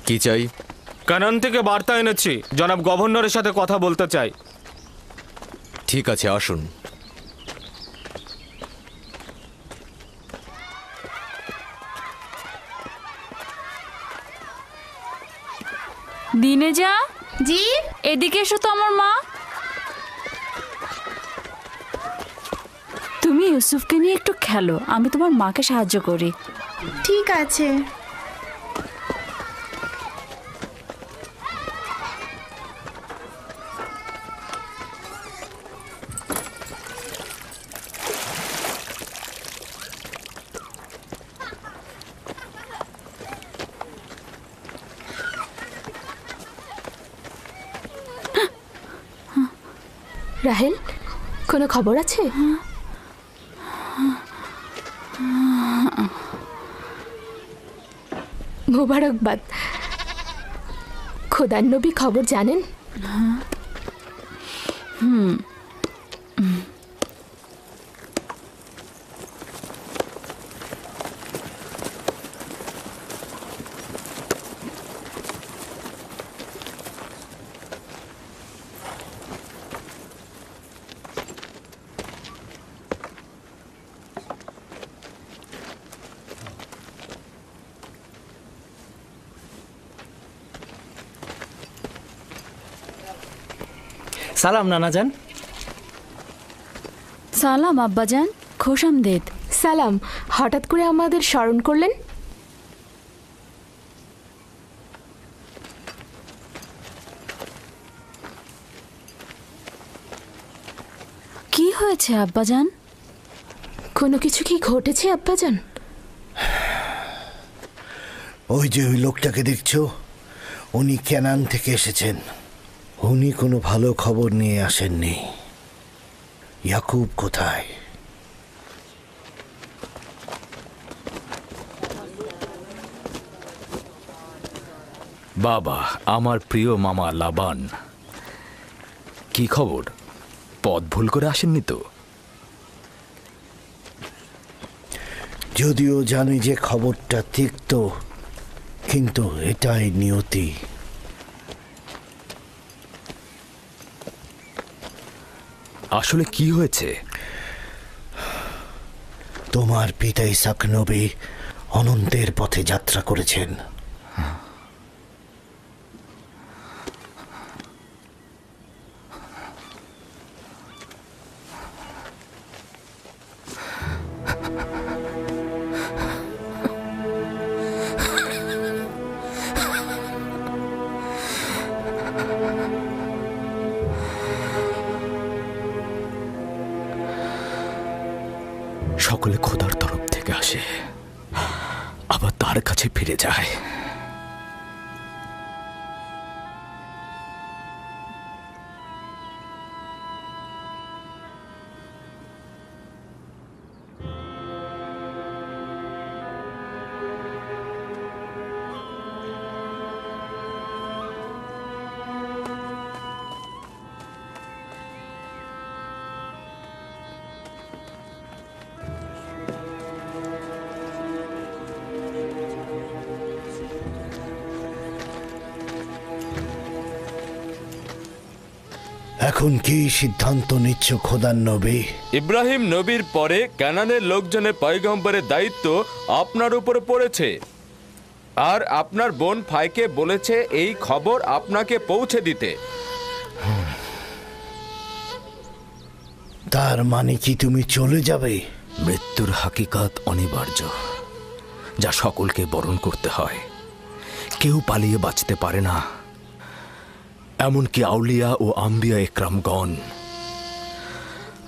কি চাই? কানান থেকে বার্তা এনেছি, জনাব গভর্নরের সাথে কথা বলতে চাই। ঠিক আছে, আসুন। দিনে যা জি, এদিকে এসো তো আমার মা। তুমি ইউসুফকে নিয়ে একটু খেলো, আমি তোমার মাকে সাহায্য করি। ঠিক আছে। রাহেল, কোনো খবর আছে? মোবারকবাদ। খোদার নবী খবর জানেন? সালাম নানাজান। সালাম আব্বাজান, খোশামদেদ। সালাম, হঠাৎ করে আমাদের স্মরণ করলেন? কি হয়েছে আব্বাজান? কোনো কিছু কি ঘটেছে আব্বাজান? ওই যে ওই লোকটাকে দেখছো, উনি কেনান থেকে এসেছেন। উনি কোনো ভালো খবর নিয়ে আসেননি। ইয়াকুব কোথায়? বাবা, আমার প্রিয় মামা লাবান, কি খবর? পথ ভুল করে আসেননি তো? যদিও জানি যে খবরটা তিক্ত, কিন্তু এটাই নিয়তি। আসলে কি হয়েছে? তোমার পিতা ইসাক নবী অনন্তের পথে যাত্রা করেছেন। সকলে খোদার তরফ থেকে আসে, আবার তার কাছে ফিরে যায়। এখন কি সিদ্ধান্ত নিচ্ছ খোদার নবী? ইব্রাহিম নবীর পরে কানানের লোকজনের পয়গম্বরের দায়িত্ব আপনার উপরে পড়েছে, আর আপনার বোন ফাইকে বলেছে এই খবর আপনাকে পৌঁছে দিতে। তার মানে কি তুমি চলে যাবে? মৃত্যুর হাকিকাত অনিবার্য, যা সকলকে বরণ করতে হয়। কেউ পালিয়ে বাঁচতে পারে না, এমনকি আউলিয়া ও আম্বিয়া একরামগণ।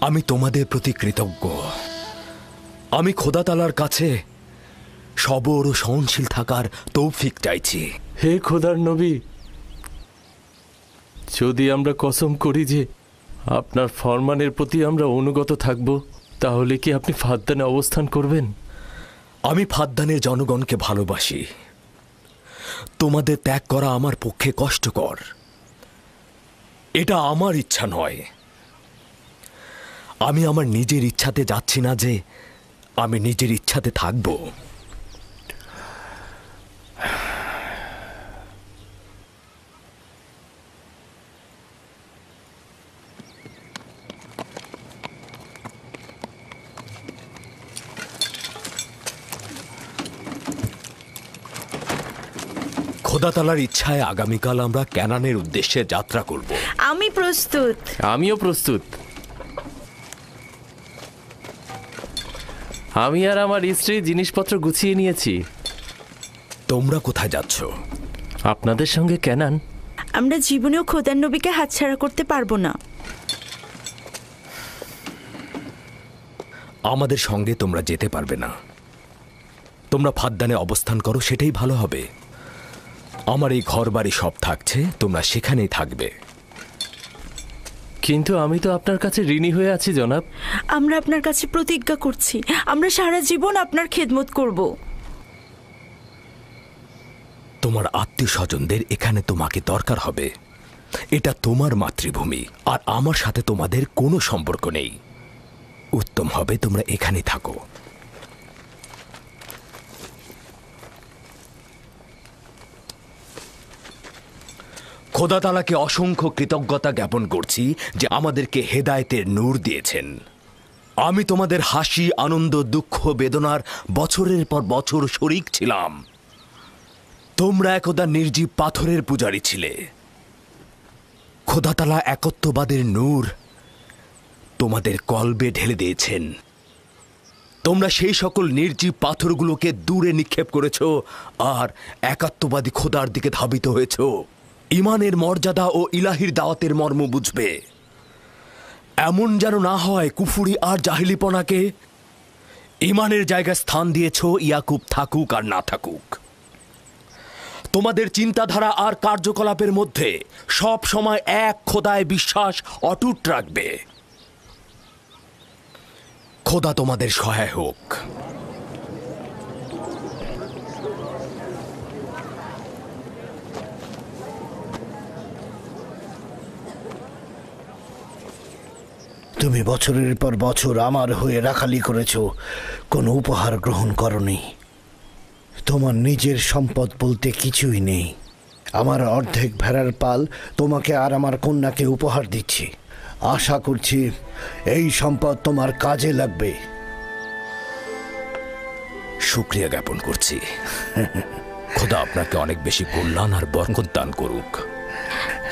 আমি তোমাদের প্রতি কৃতজ্ঞ। আমি খোদা তাআলার কাছে সবর ও সহনশীল থাকার তৌফিক চাইছি। হে খোদার নবী, যদি আমরা কসম করি যে আপনার ফরমানের প্রতি আমরা অনুগত থাকব, তাহলে কি আপনি ফাদ্দানে অবস্থান করবেন? আমি ফাদ্দানের জনগণকে ভালোবাসি। তোমাদের ত্যাগ করা আমার পক্ষে কষ্টকর। এটা আমার ইচ্ছা নয়। আমি আমার নিজের ইচ্ছাতে যাচ্ছি না যে আমি নিজের ইচ্ছাতে থাকব। খোদা তাআলার ইচ্ছায় আগামীকাল আমরা ক্যানানের উদ্দেশ্যে যাত্রা করব। আমি প্রস্তুত। আমিও প্রস্তুত। আমি আর আমার স্ত্রী জিনিসপত্র গুছিয়ে নিয়েছি। তোমরা কোথায় যাচ্ছ? আপনাদের সঙ্গে ক্যানান। আমরা জীবনেও খোদার নবীকে হাতছাড়া করতে পারবো না। আমাদের সঙ্গে তোমরা যেতে পারবে না। তোমরা ফাদ্দানে অবস্থান করো, সেটাই ভালো হবে। আমার এই ঘর বাড়ি সব থাকছে, তোমরা সেখানেই থাকবে। কিন্তু আমি তো আপনার কাছে ঋণী হয়ে আছি জনাব। আমরা আপনার কাছে প্রতিজ্ঞা করছি, আমরা সারা জীবন আপনার খেদমত করব। তোমার আত্মীয় স্বজনদের এখানে তোমাকে দরকার হবে। এটা তোমার মাতৃভূমি, আর আমার সাথে তোমাদের কোনো সম্পর্ক নেই। উত্তম হবে তোমরা এখানে থাকো। খোদা তাআলাকে অসংখ্য কৃতজ্ঞতা জ্ঞাপন করছি যে আমাদেরকে হেদায়েতের নূর দিয়েছেন। আমি তোমাদের হাসি, আনন্দ, দুঃখ, বেদনার বছরের পর বছর শরিক ছিলাম। তোমরা একদা নির্জীব পাথরের পূজারী ছিলে। খোদা তাআলা একত্ববাদের নূর তোমাদের কলবে ঢেলে দিয়েছেন। তোমরা সেই সকল নির্জীব পাথরগুলোকে দূরে নিক্ষেপ করেছ আর একাত্মবাদী খোদার দিকে ধাবিত হয়েছ। ঈমানের মর্যাদা ও ইলাহির দাওয়াতের মর্ম বুঝবে। এমন যেন না হয় কুফুরি আর জাহিলিপনাকে ঈমানের জায়গায় স্থান দিয়েছ, ইয়াকুব থাকুক আর না থাকুক। তোমাদের চিন্তাধারা আর কার্যকলাপের মধ্যে সব সময় এক খোদায় বিশ্বাস অটুট রাখবে। খোদা তোমাদের সহায় হোক। তুমি বছরের পর বছর আমার হয়ে রাখালি করেছ, কোনো উপহার গ্রহণ করনি। তোমার নিজের সম্পদ বলতে কিছুই নেই। আমার অর্ধেক ভেড়ার পাল তোমাকে আর আমার কন্যাকে উপহার দিচ্ছি। আশা করছি এই সম্পদ তোমার কাজে লাগবে। শুকরিয়া জ্ঞাপন করছি। খোদা আপনাকে অনেক বেশি কল্যাণ আর বরকত দান করুক।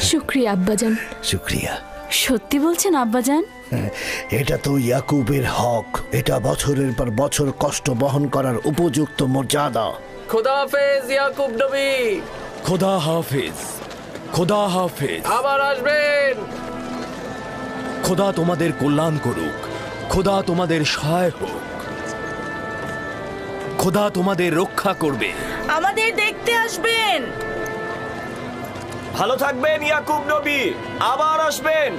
শুক্রিয়া আব্বাজান। শুক্রিয়া। সত্যি বলছেন আব্বাজান? এটা তো ইয়াকুবের হক। এটা বছরের পর বছর কষ্ট বহন করার উপযুক্ত মর্যাদা। খোদা হাফেজ ইয়াকুব নবী। খোদা হাফেজ। খোদা হাফেজ। আবার আসবেন। খোদা তোমাদের কল্যাণ করুক। খোদা তোমাদের সহায় হোক। খোদা তোমাদের রক্ষা করবে। আমাদের দেখতে আসবেন। ভালো থাকবেন ইয়াকুব নবী, আবার আসবেন।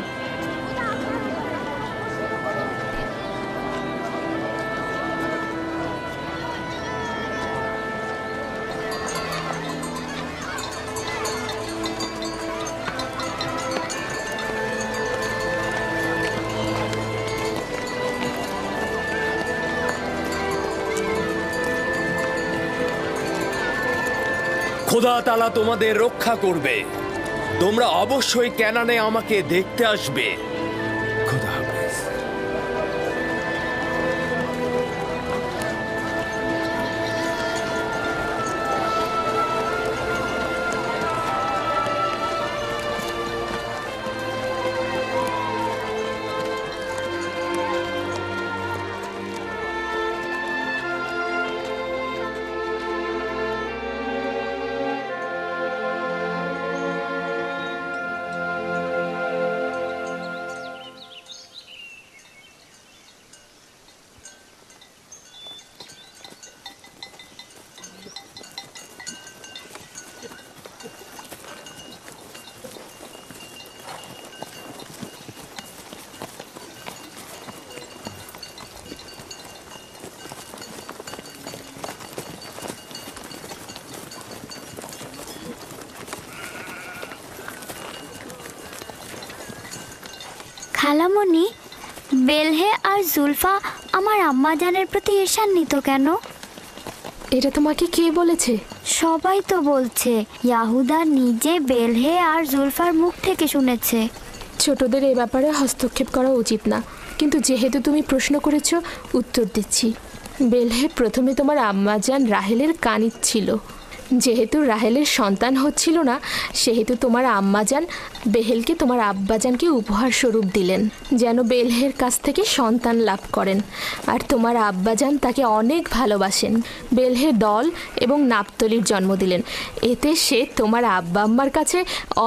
খোদা তাআলা তোমাদের রক্ষা করবে। তোমরা অবশ্যই ক্যানানে আমাকে দেখতে আসবে। খোদা হাফেজ। খালামণি, বেলহে আর জুলফা আমার আম্মাজানের প্রতি ঈর্ষান্বিত কেন? এটা তোমাকে কে বলেছে? সবাই তো বলছে। ইয়াহুদা নিজে বেলহে আর জুলফার মুখ থেকে শুনেছে। ছোটদের এ ব্যাপারে হস্তক্ষেপ করা উচিত না, কিন্তু যেহেতু তুমি প্রশ্ন করেছ, উত্তর দিচ্ছি। বেলহে প্রথমে তোমার আম্মাজান রাহেলের কানিজ ছিল। যেহেতু রাহেলের সন্তান হচ্ছিল না, সেহেতু তোমার আম্মাজান বেহেলকে তোমার আব্বাজানকে উপহার স্বরূপ দিলেন, যেন বেলহের কাছ থেকে সন্তান লাভ করেন। আর তোমার আব্বাজান তাকে অনেক ভালোবাসেন। বেলহে দল এবং নাপতলির জন্ম দিলেন। এতে সে তোমার আব্বা আম্মার কাছে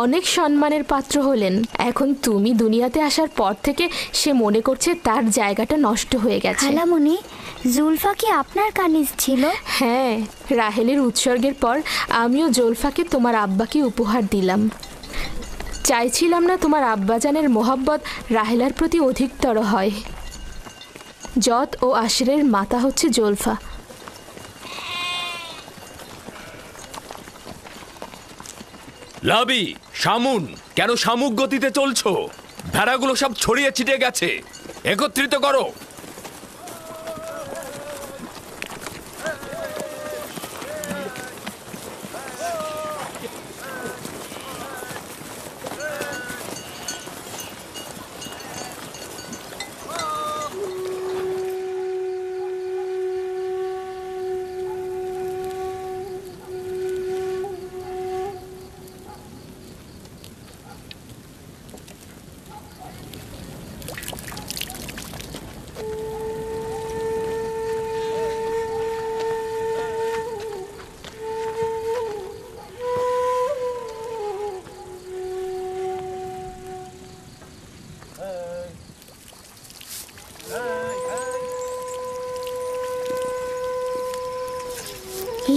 অনেক সম্মানের পাত্র হলেন। এখন তুমি দুনিয়াতে আসার পর থেকে সে মনে করছে তার জায়গাটা নষ্ট হয়ে গেছে। খালামণি, জুলফা কি আপনার কানিজ ছিল? হ্যাঁ, রাহেলের উৎসর্গের পর আমিও জুলফাকে তোমার আব্বাকে উপহার দিলাম। চাইছিলাম না তোমার আব্বাজানের মোহাব্বত রাহেলার প্রতি অধিকতর হয়। জত ও আশরের মাতা হচ্ছে জুলফা। লাবি, শামুন, কেন শামুক গতিতে চলছো? ভেড়াগুলো সব ছড়িয়ে ছিটিয়ে গেছে, একত্রিত করো।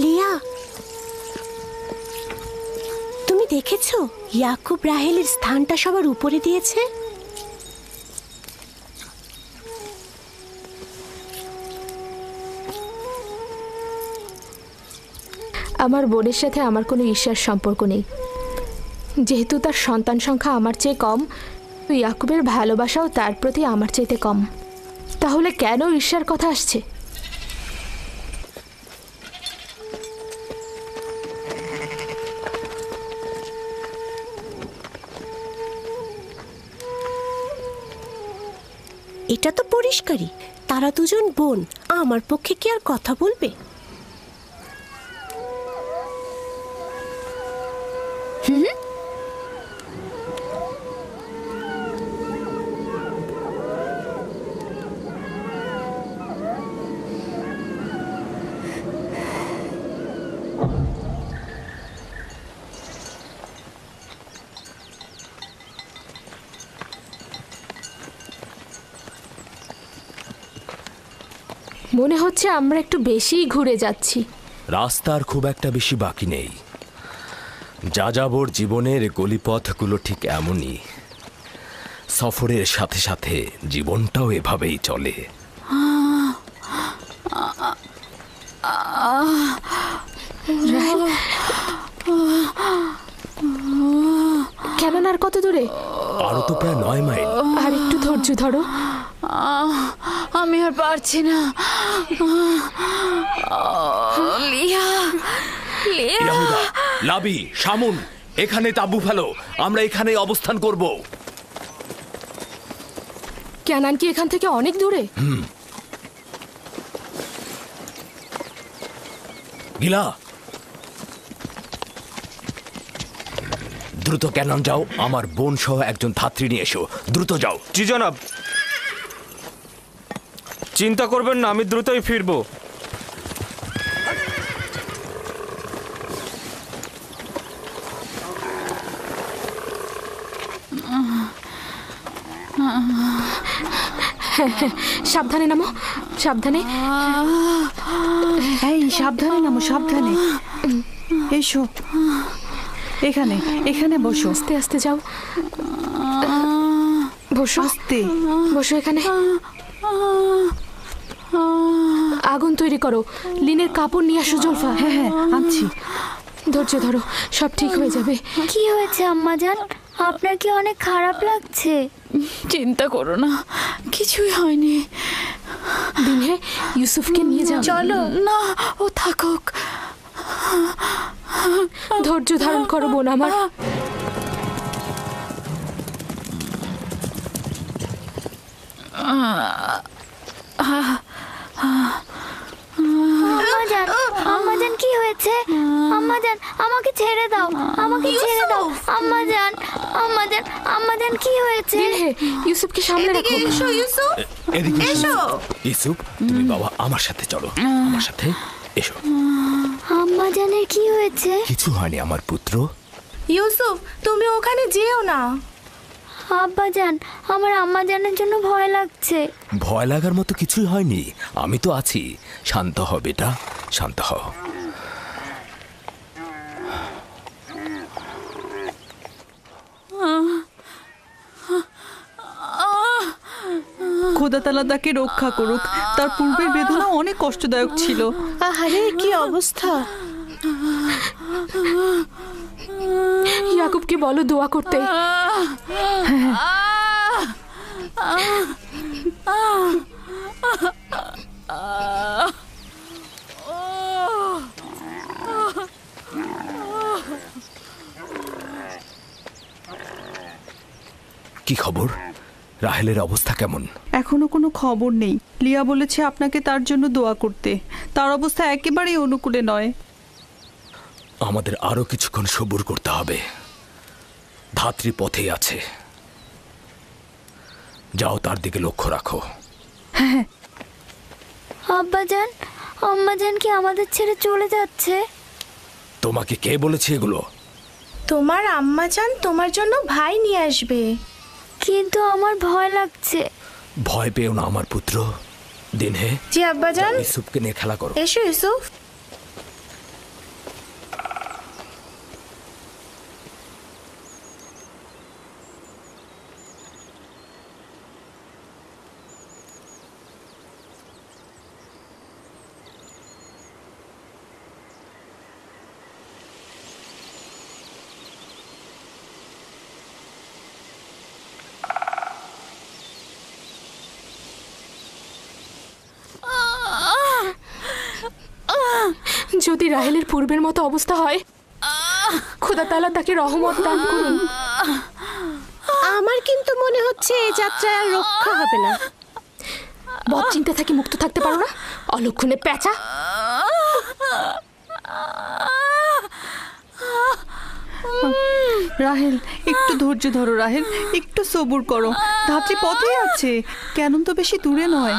লিয়া, তুমি দেখেছো ইয়াকুব রাহেলের স্থানটা সবার উপরে দিয়েছে? আমার বোনের সাথে আমার কোনো ঈর্ষার সম্পর্ক নেই। যেহেতু তার সন্তান সংখ্যা আমার চেয়ে কম, তো ইয়াকুবের ভালোবাসাও তার প্রতি আমার চাইতে কম। তাহলে কেন ঈর্ষার কথা আসছে? এটা তো পরিষ্কারই, তারা দুজন বোন। আমার পক্ষে কি আর কথা বলবে? মনে হচ্ছে আমরা একটু বেশিই ঘুরে যাচ্ছি। রাস্তার খুব একটা বেশি বাকি নেই। যাযাবর জীবনের গলিপথগুলো ঠিক এমনই। সফরের সাথে সাথে জীবনটাও এভাবেই চলে। কেমন আর কত দূরে? আরো তো প্রায় 9 মাইল। আর একটু ধৈর্য ধরো। আমি আর পারছি না। লিয়া, লিয়া। ইয়াহুদা, লাবি, শামুন, এখানে তাঁবু ফেলো। আমরা এখানে অবস্থান করব। ক্যানান কি এখান থেকে অনেক দূরে? গিলা, দ্রুত ক্যানন যাও। আমার বোন সহ একজন ধাত্রী নিয়ে এসো। দ্রুত যাও। জি জনাব। চিন্তা করবেন না, আমি দ্রুতই ফিরবো। সাবধানে নামো, সাবধানে। এই সাবধানে নামো, সাবধানে। এসো, এখানে এখানে বসো। আস্তে আস্তে যাও। বসো, আস্তে বসো এখানে। আগুন তৈরি করো। লিনের কাপড় নিয়ে আসো জুলফা। হ্যাঁ হ্যাঁ, আনছি। ধৈর্য ধরো, সব ঠিক হয়ে যাবে। কি হয়েছে আম্মাজান? আপনার কি অনেক খারাপ লাগছে? চিন্তা করো না, কিছুই হয়নি। দিনে ইউসুফকে নিয়ে যাও। চলো না, ও থাকুক। ধৈর্য ধারণ করো বোন আমার। আম্মাজান, আম্মাজান কি হয়েছে? আম্মাজান, আমাকে ছেড়ে দাও, আমাকে ছেড়ে দাও। আম্মাজান, আম্মাজান, আম্মাজান কি হয়েছে? ইউসুফকে সামনে রাখো। এসো ইউসুফ, এদিকে এসো। ইউসুফ, তুমি বাবা আমার সাথে চলো। আমার সাথে এসো। আম্মাজানের কি হয়েছে? কিছু হয়নি আমার পুত্র। ইউসুফ, তুমি ওখানে যেও না। আব্বাজান, আমার আম্মাজানের জন্য ভয় লাগছে। ভয় লাগার মতো কিছুই হয়নি, আমি তো আছি। শান্ত হ বেটা, শান্ত হ। খোদা তাআলা তাকে রক্ষা করুক। তার পূর্বের বেদনা অনেক কষ্টদায়ক ছিল। আহারে, কি অবস্থা! ইয়াকুবকে বলো দোয়া করতে। কি খবর? রাহেলের অবস্থা কেমন? এখনো কোনো খবর নেই। লিয়া বলেছে আপনাকে তার জন্য দোয়া করতে। তার অবস্থা একেবারেই অনুকূলে নয়। আমাদের আরো কিছুক্ষণ সবুর করতে হবে। ধাত্রী পথে আছে, যাও তার দিকে লক্ষ্য রাখো। আব্বাজান, আম্মাজান কি আমাদের ছেড়ে চলে যাচ্ছে? তোমাকে কে বলেছে এগুলো? তোমার আম্মাজান তোমার জন্য ভাই নিয়ে আসবে। কিন্তু আমার ভয় লাগছে। ভয় পেও না আমার পুত্র। দিনহে জি আব্বাজান। ইউসুফকে নিয়ে খেলা করো। এসো ইউসুফ। যদি রাহেলের পূর্বের মতো অবস্থা হয়, খোদা তাআলা তাকে রহমত দান করুন। আমার কিন্তু মনে হচ্ছে এই যাত্রায় আর রক্ষা হবে না। বদ চিন্তা থেকে মুক্ত থাকতে পারো না, অলক্ষণে পেঁচা। রাহেল, একটু ধৈর্য ধরো রাহেল, একটু সবুর করো। ধাত্রী পথে আছে, কেন তো বেশি দূরে নয়।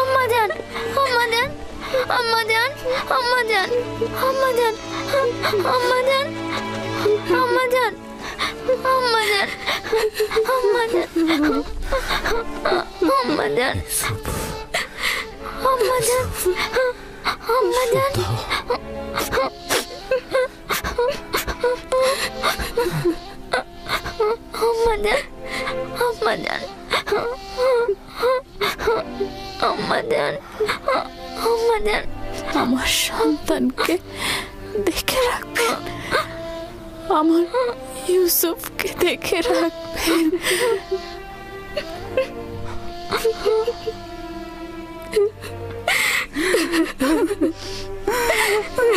আম্মাজান, আম্মাজান, আম্মাজান, আম্মাজান, আম্মাজান, আম্মাজান, আম্মাজান, আম্মাজান, আম্মাজান, আম্মাজান, আম্মাজান, আম্মাজান, আম্মাজান, আম্মাজান, আম্মাজান, আম্মাজান, আমার সন্তানকে দেখে রাখবেন, আমার ইউসুফকে দেখে রাখবেন।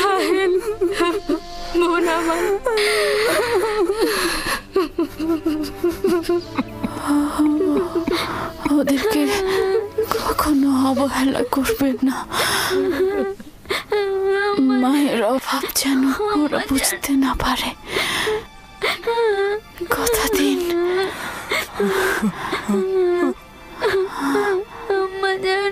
রাহেল, বোন আমার, ওদেরকে কখনো অবহেলা করবেন না। মায়ের অভাব যেন ওরা বুঝতে না পারে, কথা দিন। আম্মাজান,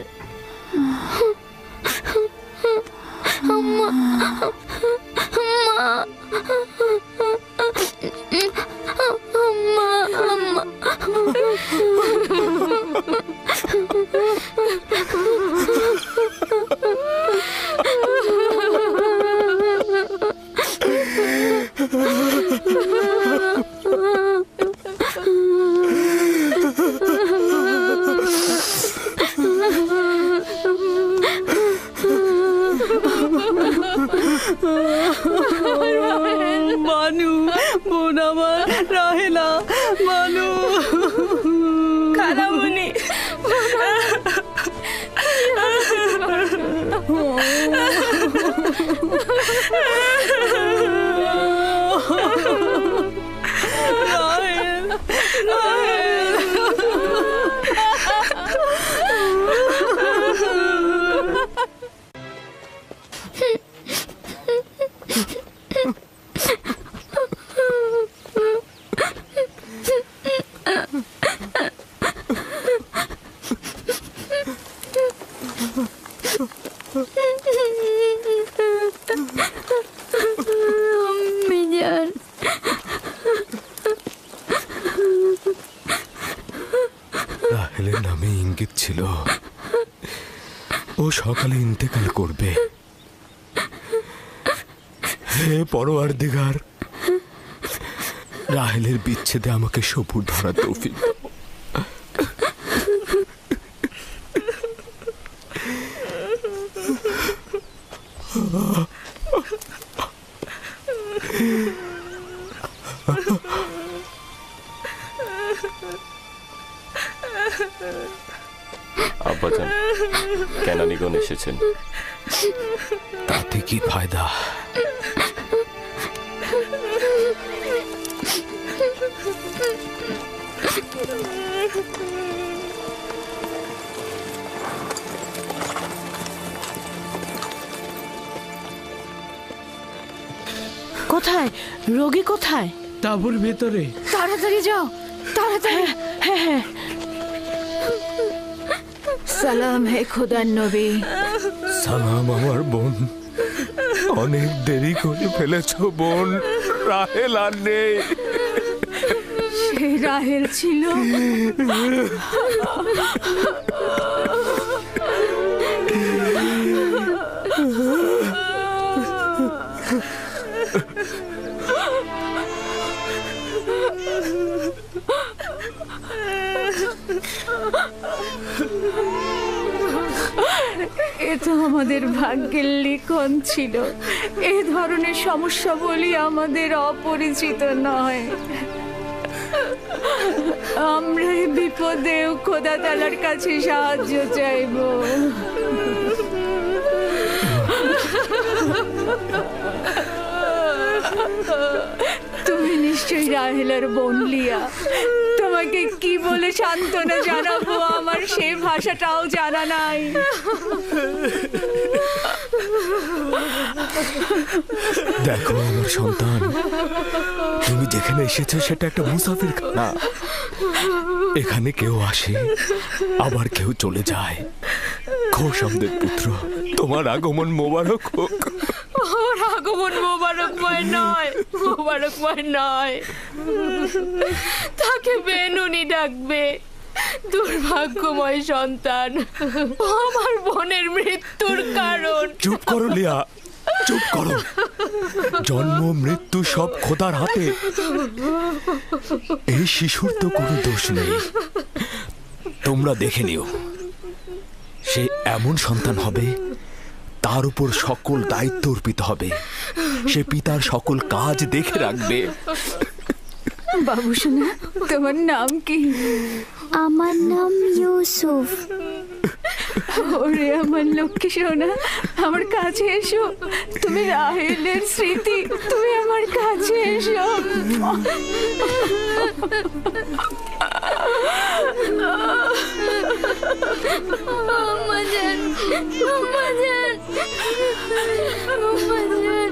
মানু, বোন আমার, রাহেলা, মানু। খালামণি, রাহেল, রাহেল। রাহেলের নামে ইঙ্গিত ছিল ও সকালে ইন্তেকাল করবে। হে পরওয়ারদিগার, রাহেলের বিচ্ছেদে আমাকে সবুর ধরার তৌফিক দাও। আব্বাজান, কেনানিগণ এসেছেন। তাতে কি ফায়দা? কোথায় রোগী? কোথায়? তাঁবুর ভেতরে। তাড়াতাড়ি যাও, তাড়াতাড়ি। হ্যাঁ হ্যাঁ। সালাম হে খোদার নবী। সালাম আমার বোন। অনেক দেরি করে ফেলেছ বোন, রাহেল আর নেই। সে রাহেল ছিল। এ তো আমাদের ভাগ্যের লিখন ছিল। এ ধরনের সমস্যা বলি আমাদের অপরিচিত নয়। আমরা এই বিপদেও খোদা তাআলার কাছে সাহায্য চাইব। তুমি নিশ্চয়ই রাহেলার বোন লিয়া। তোমাকে কি বলে সান্ত্বনা জানাবো, আমার সে ভাষাটাও জানা নাই। দেখো আমার সন্তান, তুমি যেখানে এসেছো সেটা একটা মুসাফির খানা। এখানে কেউ আসে, আবার কেউ চলে যায়। খোশামদের পুত্র, তোমার আগমন মোবারক হোক। ওর আগমন মোবারকময় নয়, মোবারকময় নয়। তাকে বেনুনি ডাকবে। দুর্ভাগ্যময় সন্তান, আমার বোনের মৃত্যুর কারণ। চুপ করো লিয়া, চুপ করো। জন্ম মৃত্যু সব খোদার হাতে। এই শিশুর তো কোনো দোষ নেই। তোমরা দেখে নিও, সে এমন সন্তান হবে তার উপর সকল দায়িত্ব অর্পিত হবে। সে পিতার সকল কাজ দেখে রাখবে। বাবু সোনা, তোমার নাম কি? আমার নাম ইউসুফ। ওরে আমার লক্ষ্মী সোনা, আমার কাছে এসো। তুমি রাহেলের স্মৃতি, তুমি আমার কাছে এসো। Amazon, Amazon, Amazon.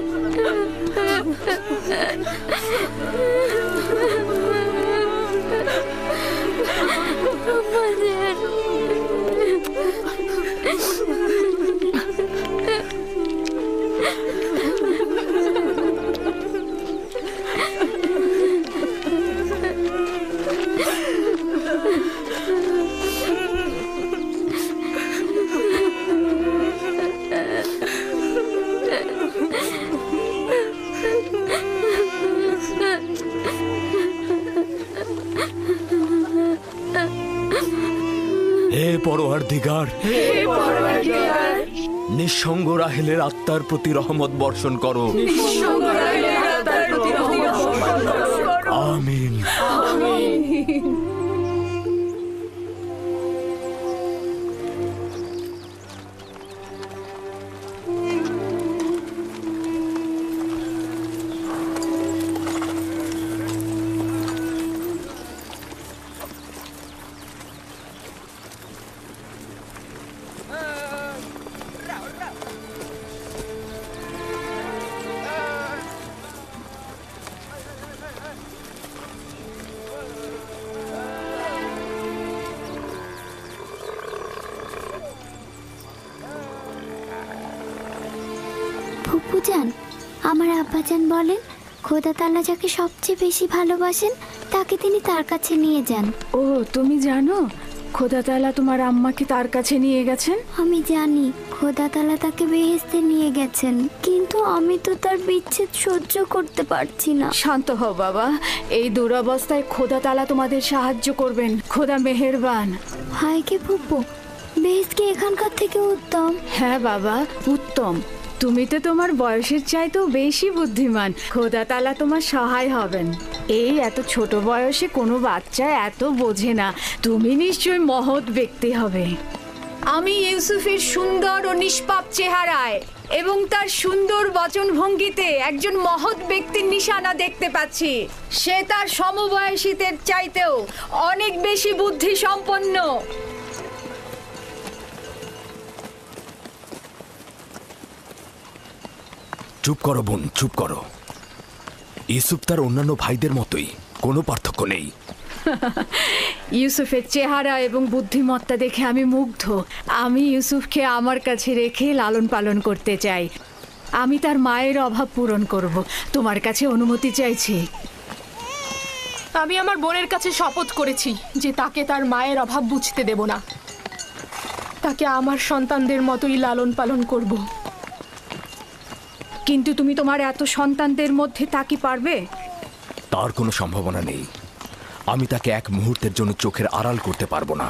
পরওয়ারদিগার, নিঃসঙ্গ রাহেলের আত্মার প্রতি রহমত বর্ষণ করো। আমিন। ফুপুজান, আমার আব্বাজান বলেন খোদা তাআলা যাকে সবচেয়ে বেশি ভালোবাসেন তাকে তিনি তার কাছে নিয়ে যান। ও, তুমি জানো খোদা তাআলা তোমার আম্মাকে তার কাছে নিয়ে গেছেন? আমি জানি খোদা তাআলা তাকে বেহেশতে নিয়ে গেছেন, কিন্তু আমি তো তার বিচ্ছেদ সহ্য করতে পারছি না। শান্ত হও বাবা, এই দুরবস্থায় খোদা তাআলা তোমাদের সাহায্য করবেন। খোদা মেহেরবান। হায় কে ফুপু, বেহেশত কি এখানকার থেকে উত্তম? হ্যাঁ বাবা, উত্তম। তুমি তো তোমার বয়সের চাইতেও বেশি বুদ্ধিমান। খোদা তাআলা তোমার সহায় হবেন। এই এত ছোট বয়সে কোনো বাচ্চা এত বোঝে না। তুমি নিশ্চয়ই মহৎ ব্যক্তি হবে। আমি ইউসুফের সুন্দর ও নিষ্পাপ চেহারায় এবং তার সুন্দর বচনভঙ্গিতে একজন মহৎ ব্যক্তির নিশানা দেখতে পাচ্ছি। সে তার সমবয়সীদের চাইতেও অনেক বেশি বুদ্ধি সম্পন্ন। চুপ করো বোন, চুপ করো। ইউসুফ তার অন্যান্য ভাইদের মতোই, কোনো পার্থক্য নেই। ইউসুফের চেহারা এবং বুদ্ধিমত্তা দেখে আমি মুগ্ধ। আমি ইউসুফকে আমার কাছে রেখে লালন পালন করতে চাই। আমি তার মায়ের অভাব পূরণ করব। তোমার কাছে অনুমতি চাইছি। আমি আমার বোনের কাছে শপথ করেছি যে তাকে তার মায়ের অভাব বুঝতে দেব না। তাকে আমার সন্তানদের মতোই লালন পালন করব। কিন্তু তুমি তোমার এত সন্তানদের মধ্যে তা কি পারবে? তার কোনো সম্ভাবনা নেই। আমি তাকে এক মুহূর্তের জন্য চোখের আড়াল করতে পারবো না।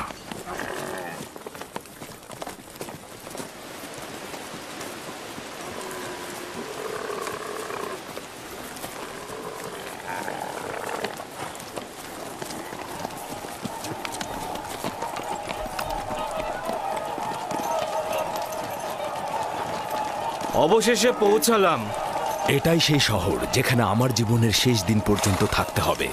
অবশেষে পৌঁছালাম। এটাই সেই শহর যেখানে আমার জীবনের শেষ দিন পর্যন্ত থাকতে হবে।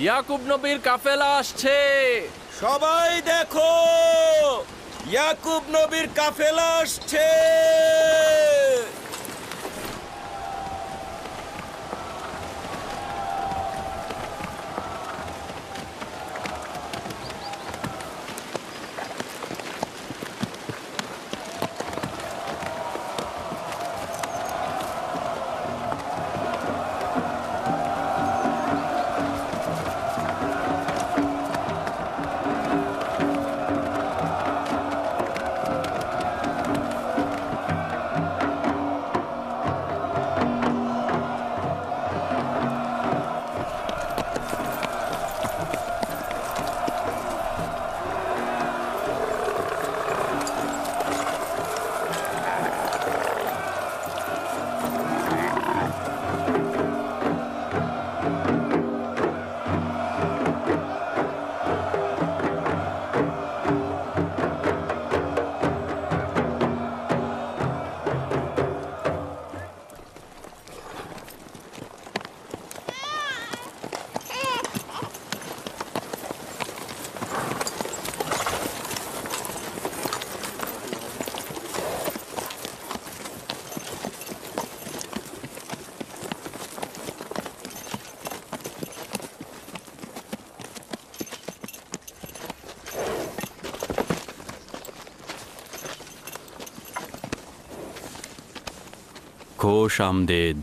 ইয়াকুব নবীর কাফেলা আসছে। সবাই দেখো, ইয়াকুব নবীর কাফেলা আসছে। খোশ আমদেদ।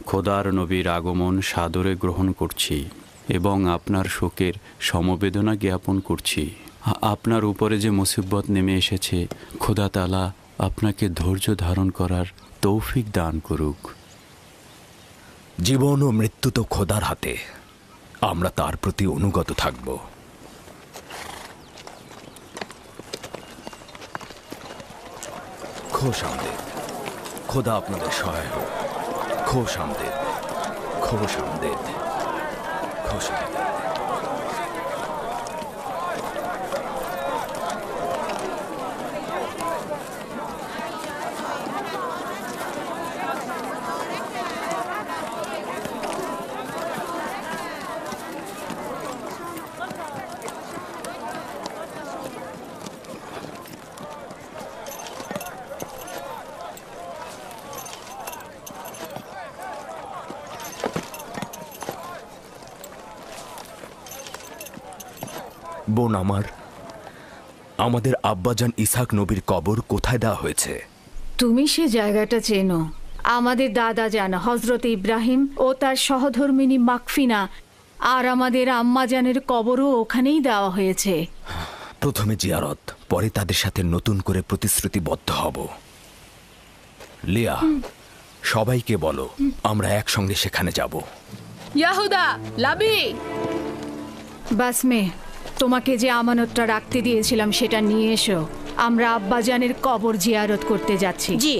খোদার নবীর আগমন সাদরে গ্রহণ করছি এবং আপনার শোকের সমবেদনা জ্ঞাপন করছি। আপনার উপরে যে মুসিবত নেমে এসেছে, খোদা তাআলা আপনাকে ধৈর্য ধারণ করার তৌফিক দান করুক। জীবন ও মৃত্যু তো খোদার হাতে, আমরা তার প্রতি অনুগত থাকব। খোশ আমদেদ। খোদা আপনাদের সহায় হোক। খোশ আমদেদ, খোশ আমদেদ, খোশ আমদেদ। বোন আমার, আমাদের আব্বাজান ইসাক নবীর কবর কোথায় দেওয়া হয়েছে? তুমি সে জায়গাটা চেনো। আমাদের দাদা জান হজরত ইব্রাহিম ও তার সহধর্মিনী মাকফিনা আর আমাদের আম্মাজানের কবরও ওখানেই দেওয়া হয়েছে। প্রথমে জিয়ারত, পরে তাদের সাথে নতুন করে প্রতিশ্রুতিবদ্ধ হব। লিয়া, সবাইকে বলো আমরা একসঙ্গে সেখানে যাব। ইয়াহুদা, লাবি। বাসমে, তোমাকে যে আমানতটা রাখতে দিয়েছিলাম সেটা নিয়ে এসো। আমরা আব্বাজানের কবর জিয়ারত করতে যাচ্ছি। জি।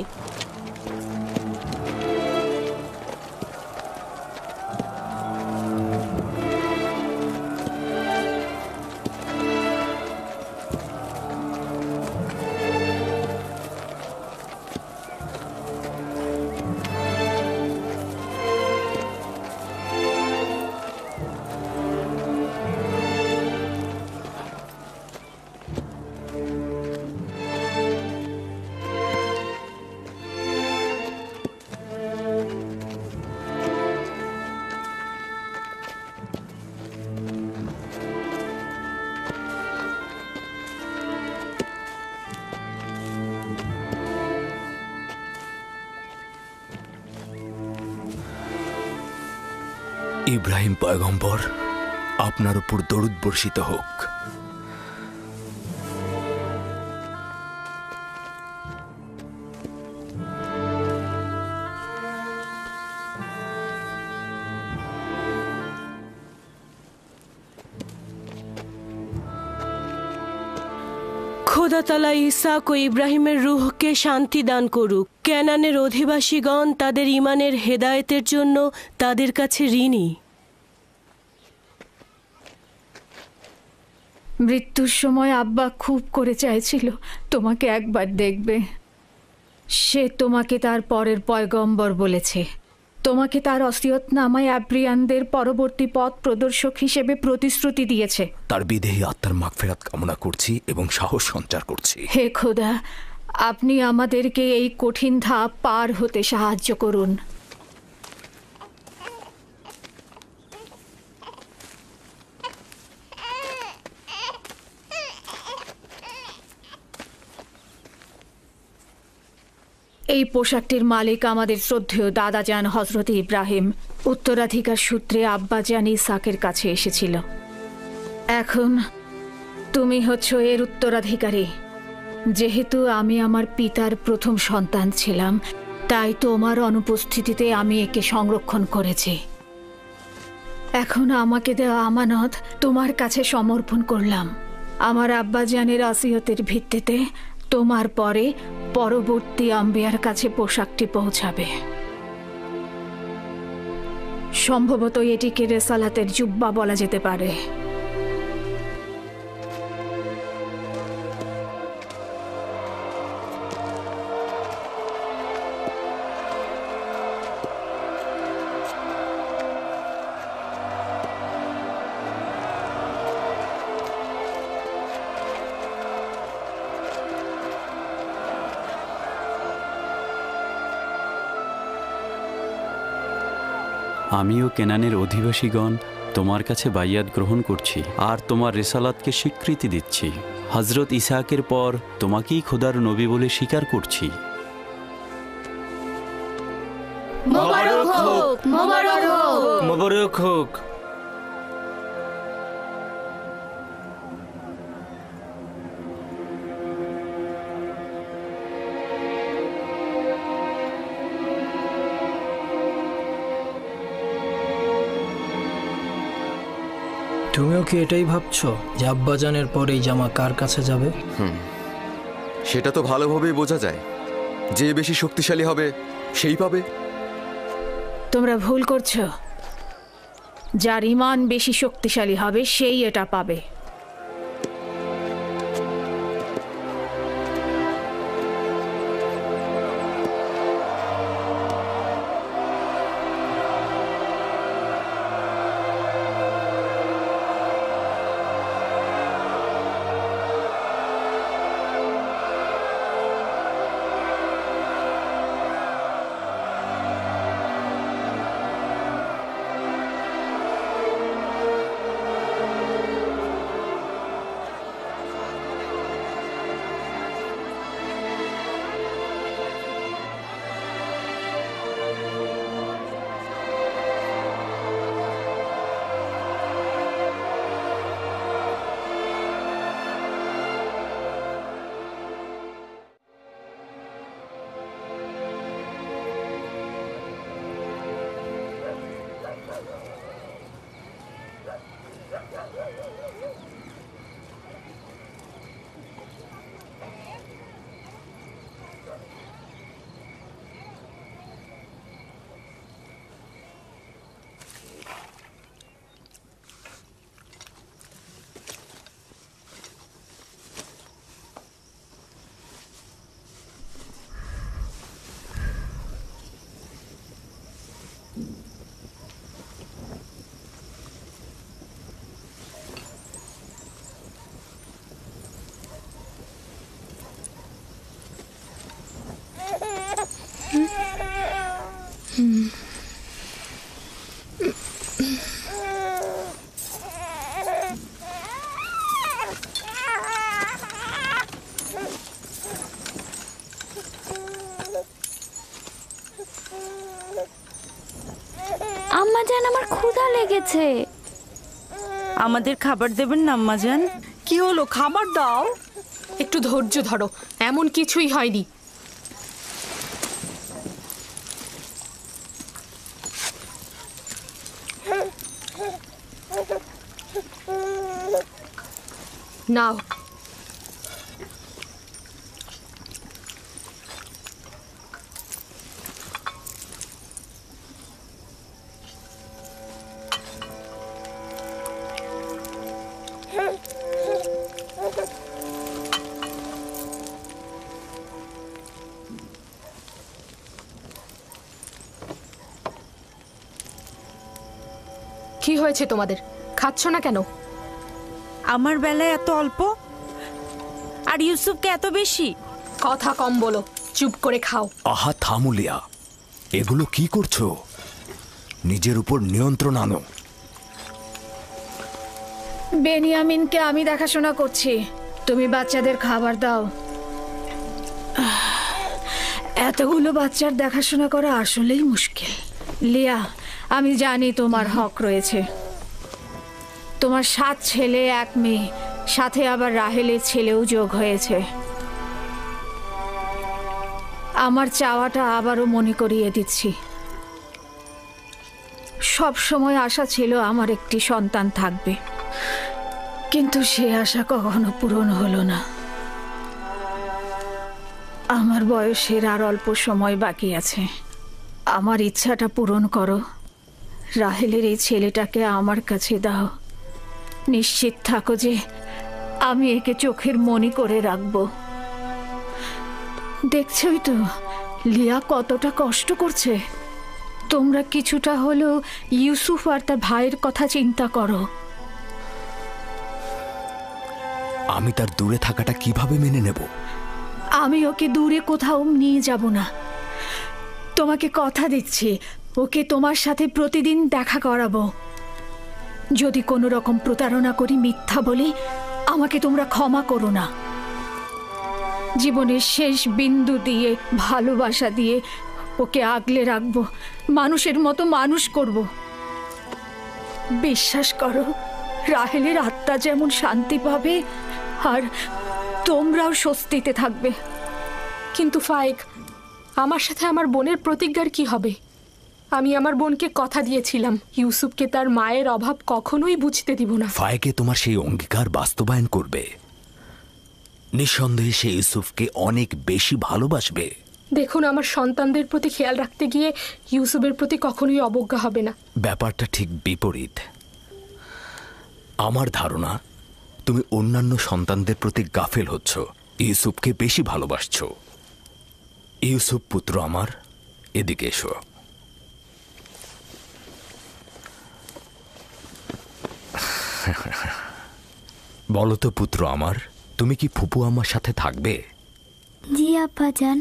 ইব্রাহিম পয়গম্বর, আপনার উপর দরুদ বর্ষিত হোক। খোদা তাআলা ইসাক ও ইব্রাহিমের রূহকে শান্তি দান করুক। কেনানের অধিবাসীগণ তাদের ঈমানের হেদায়েতের জন্য তাদের কাছে ঋণী। মৃত্যুর সময় আব্বা খুব করে চাইছিল তোমাকে একবার দেখবে। সে তোমাকে তার পরের পয়গম্বর বলেছে। তোমাকে তার ওসিয়তনামায় আব্রিয়ানদের পরবর্তী পথ প্রদর্শক হিসেবে প্রতিশ্রুতি দিয়েছে। তার বিদেহী আত্মার মাগফিরাত কামনা করছি এবং সাহস সঞ্চার করছি। হে খোদা, আপনি আমাদেরকে এই কঠিন ধাপ পার হতে সাহায্য করুন। এই পোশাকটির মালিক আমাদের শ্রদ্ধেয় দাদাজান হজরত ইব্রাহিম উত্তরাধিকার সূত্রে আব্বাজান ইসাকের কাছে এসেছিল। এখন তুমি হচ্ছ এর উত্তরাধিকারী। যেহেতু আমি আমার পিতার প্রথম সন্তান ছিলাম, তাই তোমার অনুপস্থিতিতে আমি একে সংরক্ষণ করেছি। এখন আমাকে দেওয়া আমানত তোমার কাছে সমর্পণ করলাম। আমার আব্বাজানের ওসিয়তের ভিত্তিতে তোমার পরে পরবর্তী আম্বিয়ার কাছে পোশাকটি পৌঁছাবে। সম্ভবত এটিকে রেসালাতের জুব্বা বলা যেতে পারে। আমিও কেনানের অধিবাসীগণ তোমার কাছে বাইয়াত গ্রহণ করছি আর তোমার রেসালাতকে স্বীকৃতি দিচ্ছি। হজরত ইসাকের পর তোমাকেই খোদার নবী বলে স্বীকার করছি। মোবারক হোক, মোবারক হোক, মোবারক হোক। তুমিও কি এটাই ভাবছো যে আব্বাজানের পর এই জামা কার কাছে যাবে? সেটা তো ভালোভাবেই বোঝা যায়, যে বেশি শক্তিশালী হবে সেই পাবে। তোমরা ভুল করছো। যার ইমান বেশি শক্তিশালী হবে সেই এটা পাবে। আম্মাজান, আমার ক্ষুধা লেগেছে। আমাদের খাবার দেবেন না আম্মাজান? কি হলো, খাবার দাও। একটু ধৈর্য ধরো, এমন কিছুই হয়নি। নাও। কি হয়েছে তোমাদের? খাচ্ছ না কেন? আমার বেলায় এত অল্প আর ইউসুফকে এত বেশি। কথা কম বলো, চুপ করে খাও। আহা থামুলিয়া, এগুলো কি করছো? নিজের উপর নিয়ন্ত্রণ আনো। বেনিয়ামিনকে আমি দেখাশোনা করছি, তুমি বাচ্চাদের খাবার দাও। এতগুলো বাচ্চার দেখাশোনা করা আসলেই মুশকিল। লিয়া, আমি জানি তোমার হক রয়েছে। তোমার 7 ছেলে 1 মেয়ে, সাথে আবার রাহেলের ছেলেও যোগ হয়েছে। আমার চাওয়াটা আবারও মনে করিয়ে দিচ্ছি। সব সময় আশা ছিল আমার একটি সন্তান থাকবে, কিন্তু সে আশা কখনো পূরণ হলো না। আমার বয়সের আর অল্প সময় বাকি আছে। আমার ইচ্ছাটা পূরণ করো। রাহেলের এই ছেলেটাকে আমার কাছে দাও। নিশ্চিত থাকো যে আমি একে চোখের মনি করে রাখবো। দেখছই তো লিয়া কতটা কষ্ট করছে। তোমরা কিছুটা হলেও ইউসুফ আর তার ভাইয়ের কথা চিন্তা করো। আমি তার দূরে থাকাটা কিভাবে মেনে নেব? আমি ওকে দূরে কোথাও নিয়ে যাব না। তোমাকে কথা দিচ্ছি, ওকে তোমার সাথে প্রতিদিন দেখা করাবো। যদি কোনো রকম প্রতারণা করি, মিথ্যা বলি, আমাকে তোমরা ক্ষমা করো না। জীবনের শেষ বিন্দু দিয়ে, ভালোবাসা দিয়ে ওকে আগলে রাখবো, মানুষের মতো মানুষ করব। বিশ্বাস করো, রাহেলের আত্মা যেমন শান্তি পাবে আর তোমরাও স্বস্তিতে থাকবে। কিন্তু ফায়েক, আমার সাথে আমার বোনের প্রতিজ্ঞার কি হবে? আমি আমার বোনকে কথা দিয়েছিলাম ইউসুফকে তার মায়ের অভাব কখনোই বুঝতে দিব না। ফায়েকে তোমার সেই অঙ্গীকার বাস্তবায়ন করবে। নিঃসন্দেহে সে ইউসুফকে অনেক বেশি ভালোবাসবে। দেখুন, আমার সন্তানদের প্রতি খেয়াল রাখতে গিয়ে ইউসুফের প্রতি কখনোই অবজ্ঞা হবে না। ব্যাপারটা ঠিক বিপরীত। আমার ধারণা তুমি অন্যান্য সন্তানদের প্রতি গাফেল হচ্ছ, ইউসুফকে বেশি ভালোবাসছ। ইউসুফ পুত্র আমার, এদিকে এসো। বলো তো পুত্র আমার, তুমি কি ফুপু আমার সাথে থাকবে? জি আব্বাজান,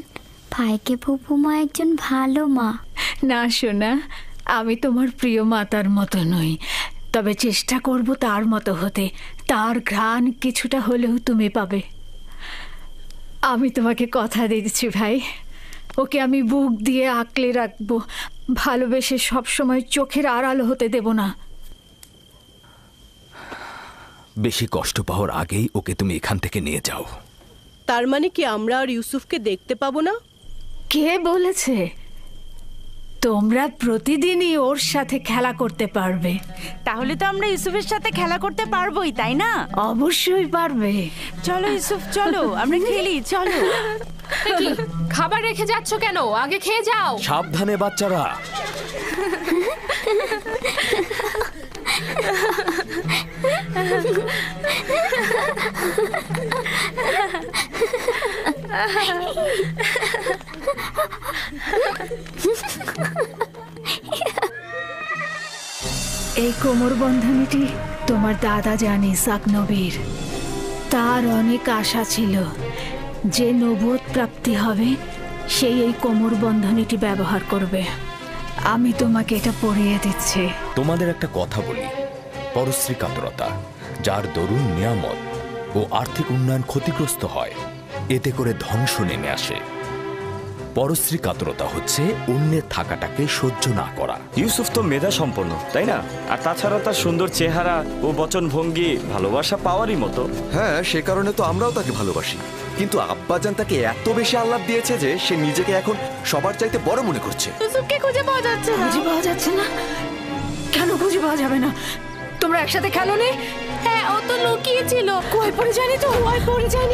ভাইকে ফুপু মা একজন ভালো মা। না সোনা, আমি তোমার প্রিয় মাতার মতো নই, তবে চেষ্টা করব তার মতো হতে। তার ঘ্রাণ কিছুটা হলেও তুমি পাবে। আমি তোমাকে কথা দিচ্ছি ভাই, ওকে আমি বুক দিয়ে আঁকলে রাখবো, ভালোবেসে সবসময় চোখের আড়াল হতে দেব না। বেশি কষ্ট পাওয়ার আগেই ওকে তুমি এখান থেকে নিয়ে যাও। তার মানে কি আমরা আর ইউসুফকে দেখতে পাবো না? কে বলেছে? তোমরা প্রতিদিনই ওর সাথে খেলা করতে পারবে। তাহলে তো আমরা ইউসুফের সাথে খেলা করতে পারবোই, তাই না? অবশ্যই পারবে। চলো ইউসুফ, চলো আমরা খেলি, চলো। কি খাবার রেখে যাচ্ছ কেন? আগে খেয়ে যাও। সাবধানে বাচ্চারা। এই কোমর বন্ধনীটি তোমার দাদা জান ইসাক নবীর। তার অনেক আশা ছিল যে নবুয়ত প্রাপ্তি হবে সেই এই কোমর বন্ধনীটি ব্যবহার করবে। আমি তোমাকে এটা পরিয়ে দিচ্ছি। তোমাদের একটা কথা বলি, পরশ্রী কাতরতা, যার দরুন নিয়ামত ও আর্থিক উন্নয়ন ক্ষতিগ্রস্ত হয়, এতে করে ধ্বংস নেমে আসে। পরশ্রী কাতরতা হচ্ছে অন্যের থাকাটাকে সহ্য না করা। ইউসুফ তো মেধা সম্পন্ন, তাই না? আর তাছাড়া তার সুন্দর চেহারা ও বচনভঙ্গি ভালোবাসা পাওয়ারই মতো। হ্যাঁ, সে কারণে তো আমরাও তাকে ভালোবাসি। কিন্তু আব্বাজান তাকে এত বেশি আহ্লাদ দিয়েছে যে সে নিজেকে এখন সবার চাইতে বড় মনে করছে। ইউসুফকে খুঁজে পাওয়া যাচ্ছে না। খুঁজে পাওয়া যাচ্ছে না? কেন খুঁজে পাওয়া যাবে না? তোমরা একসাথে খেলো নি? হ্যাঁ, ও তো লুকিয়েছিল। কুয়ায় পড়ে যায়নি তো? কুয়ায় পড়ে যায়নি।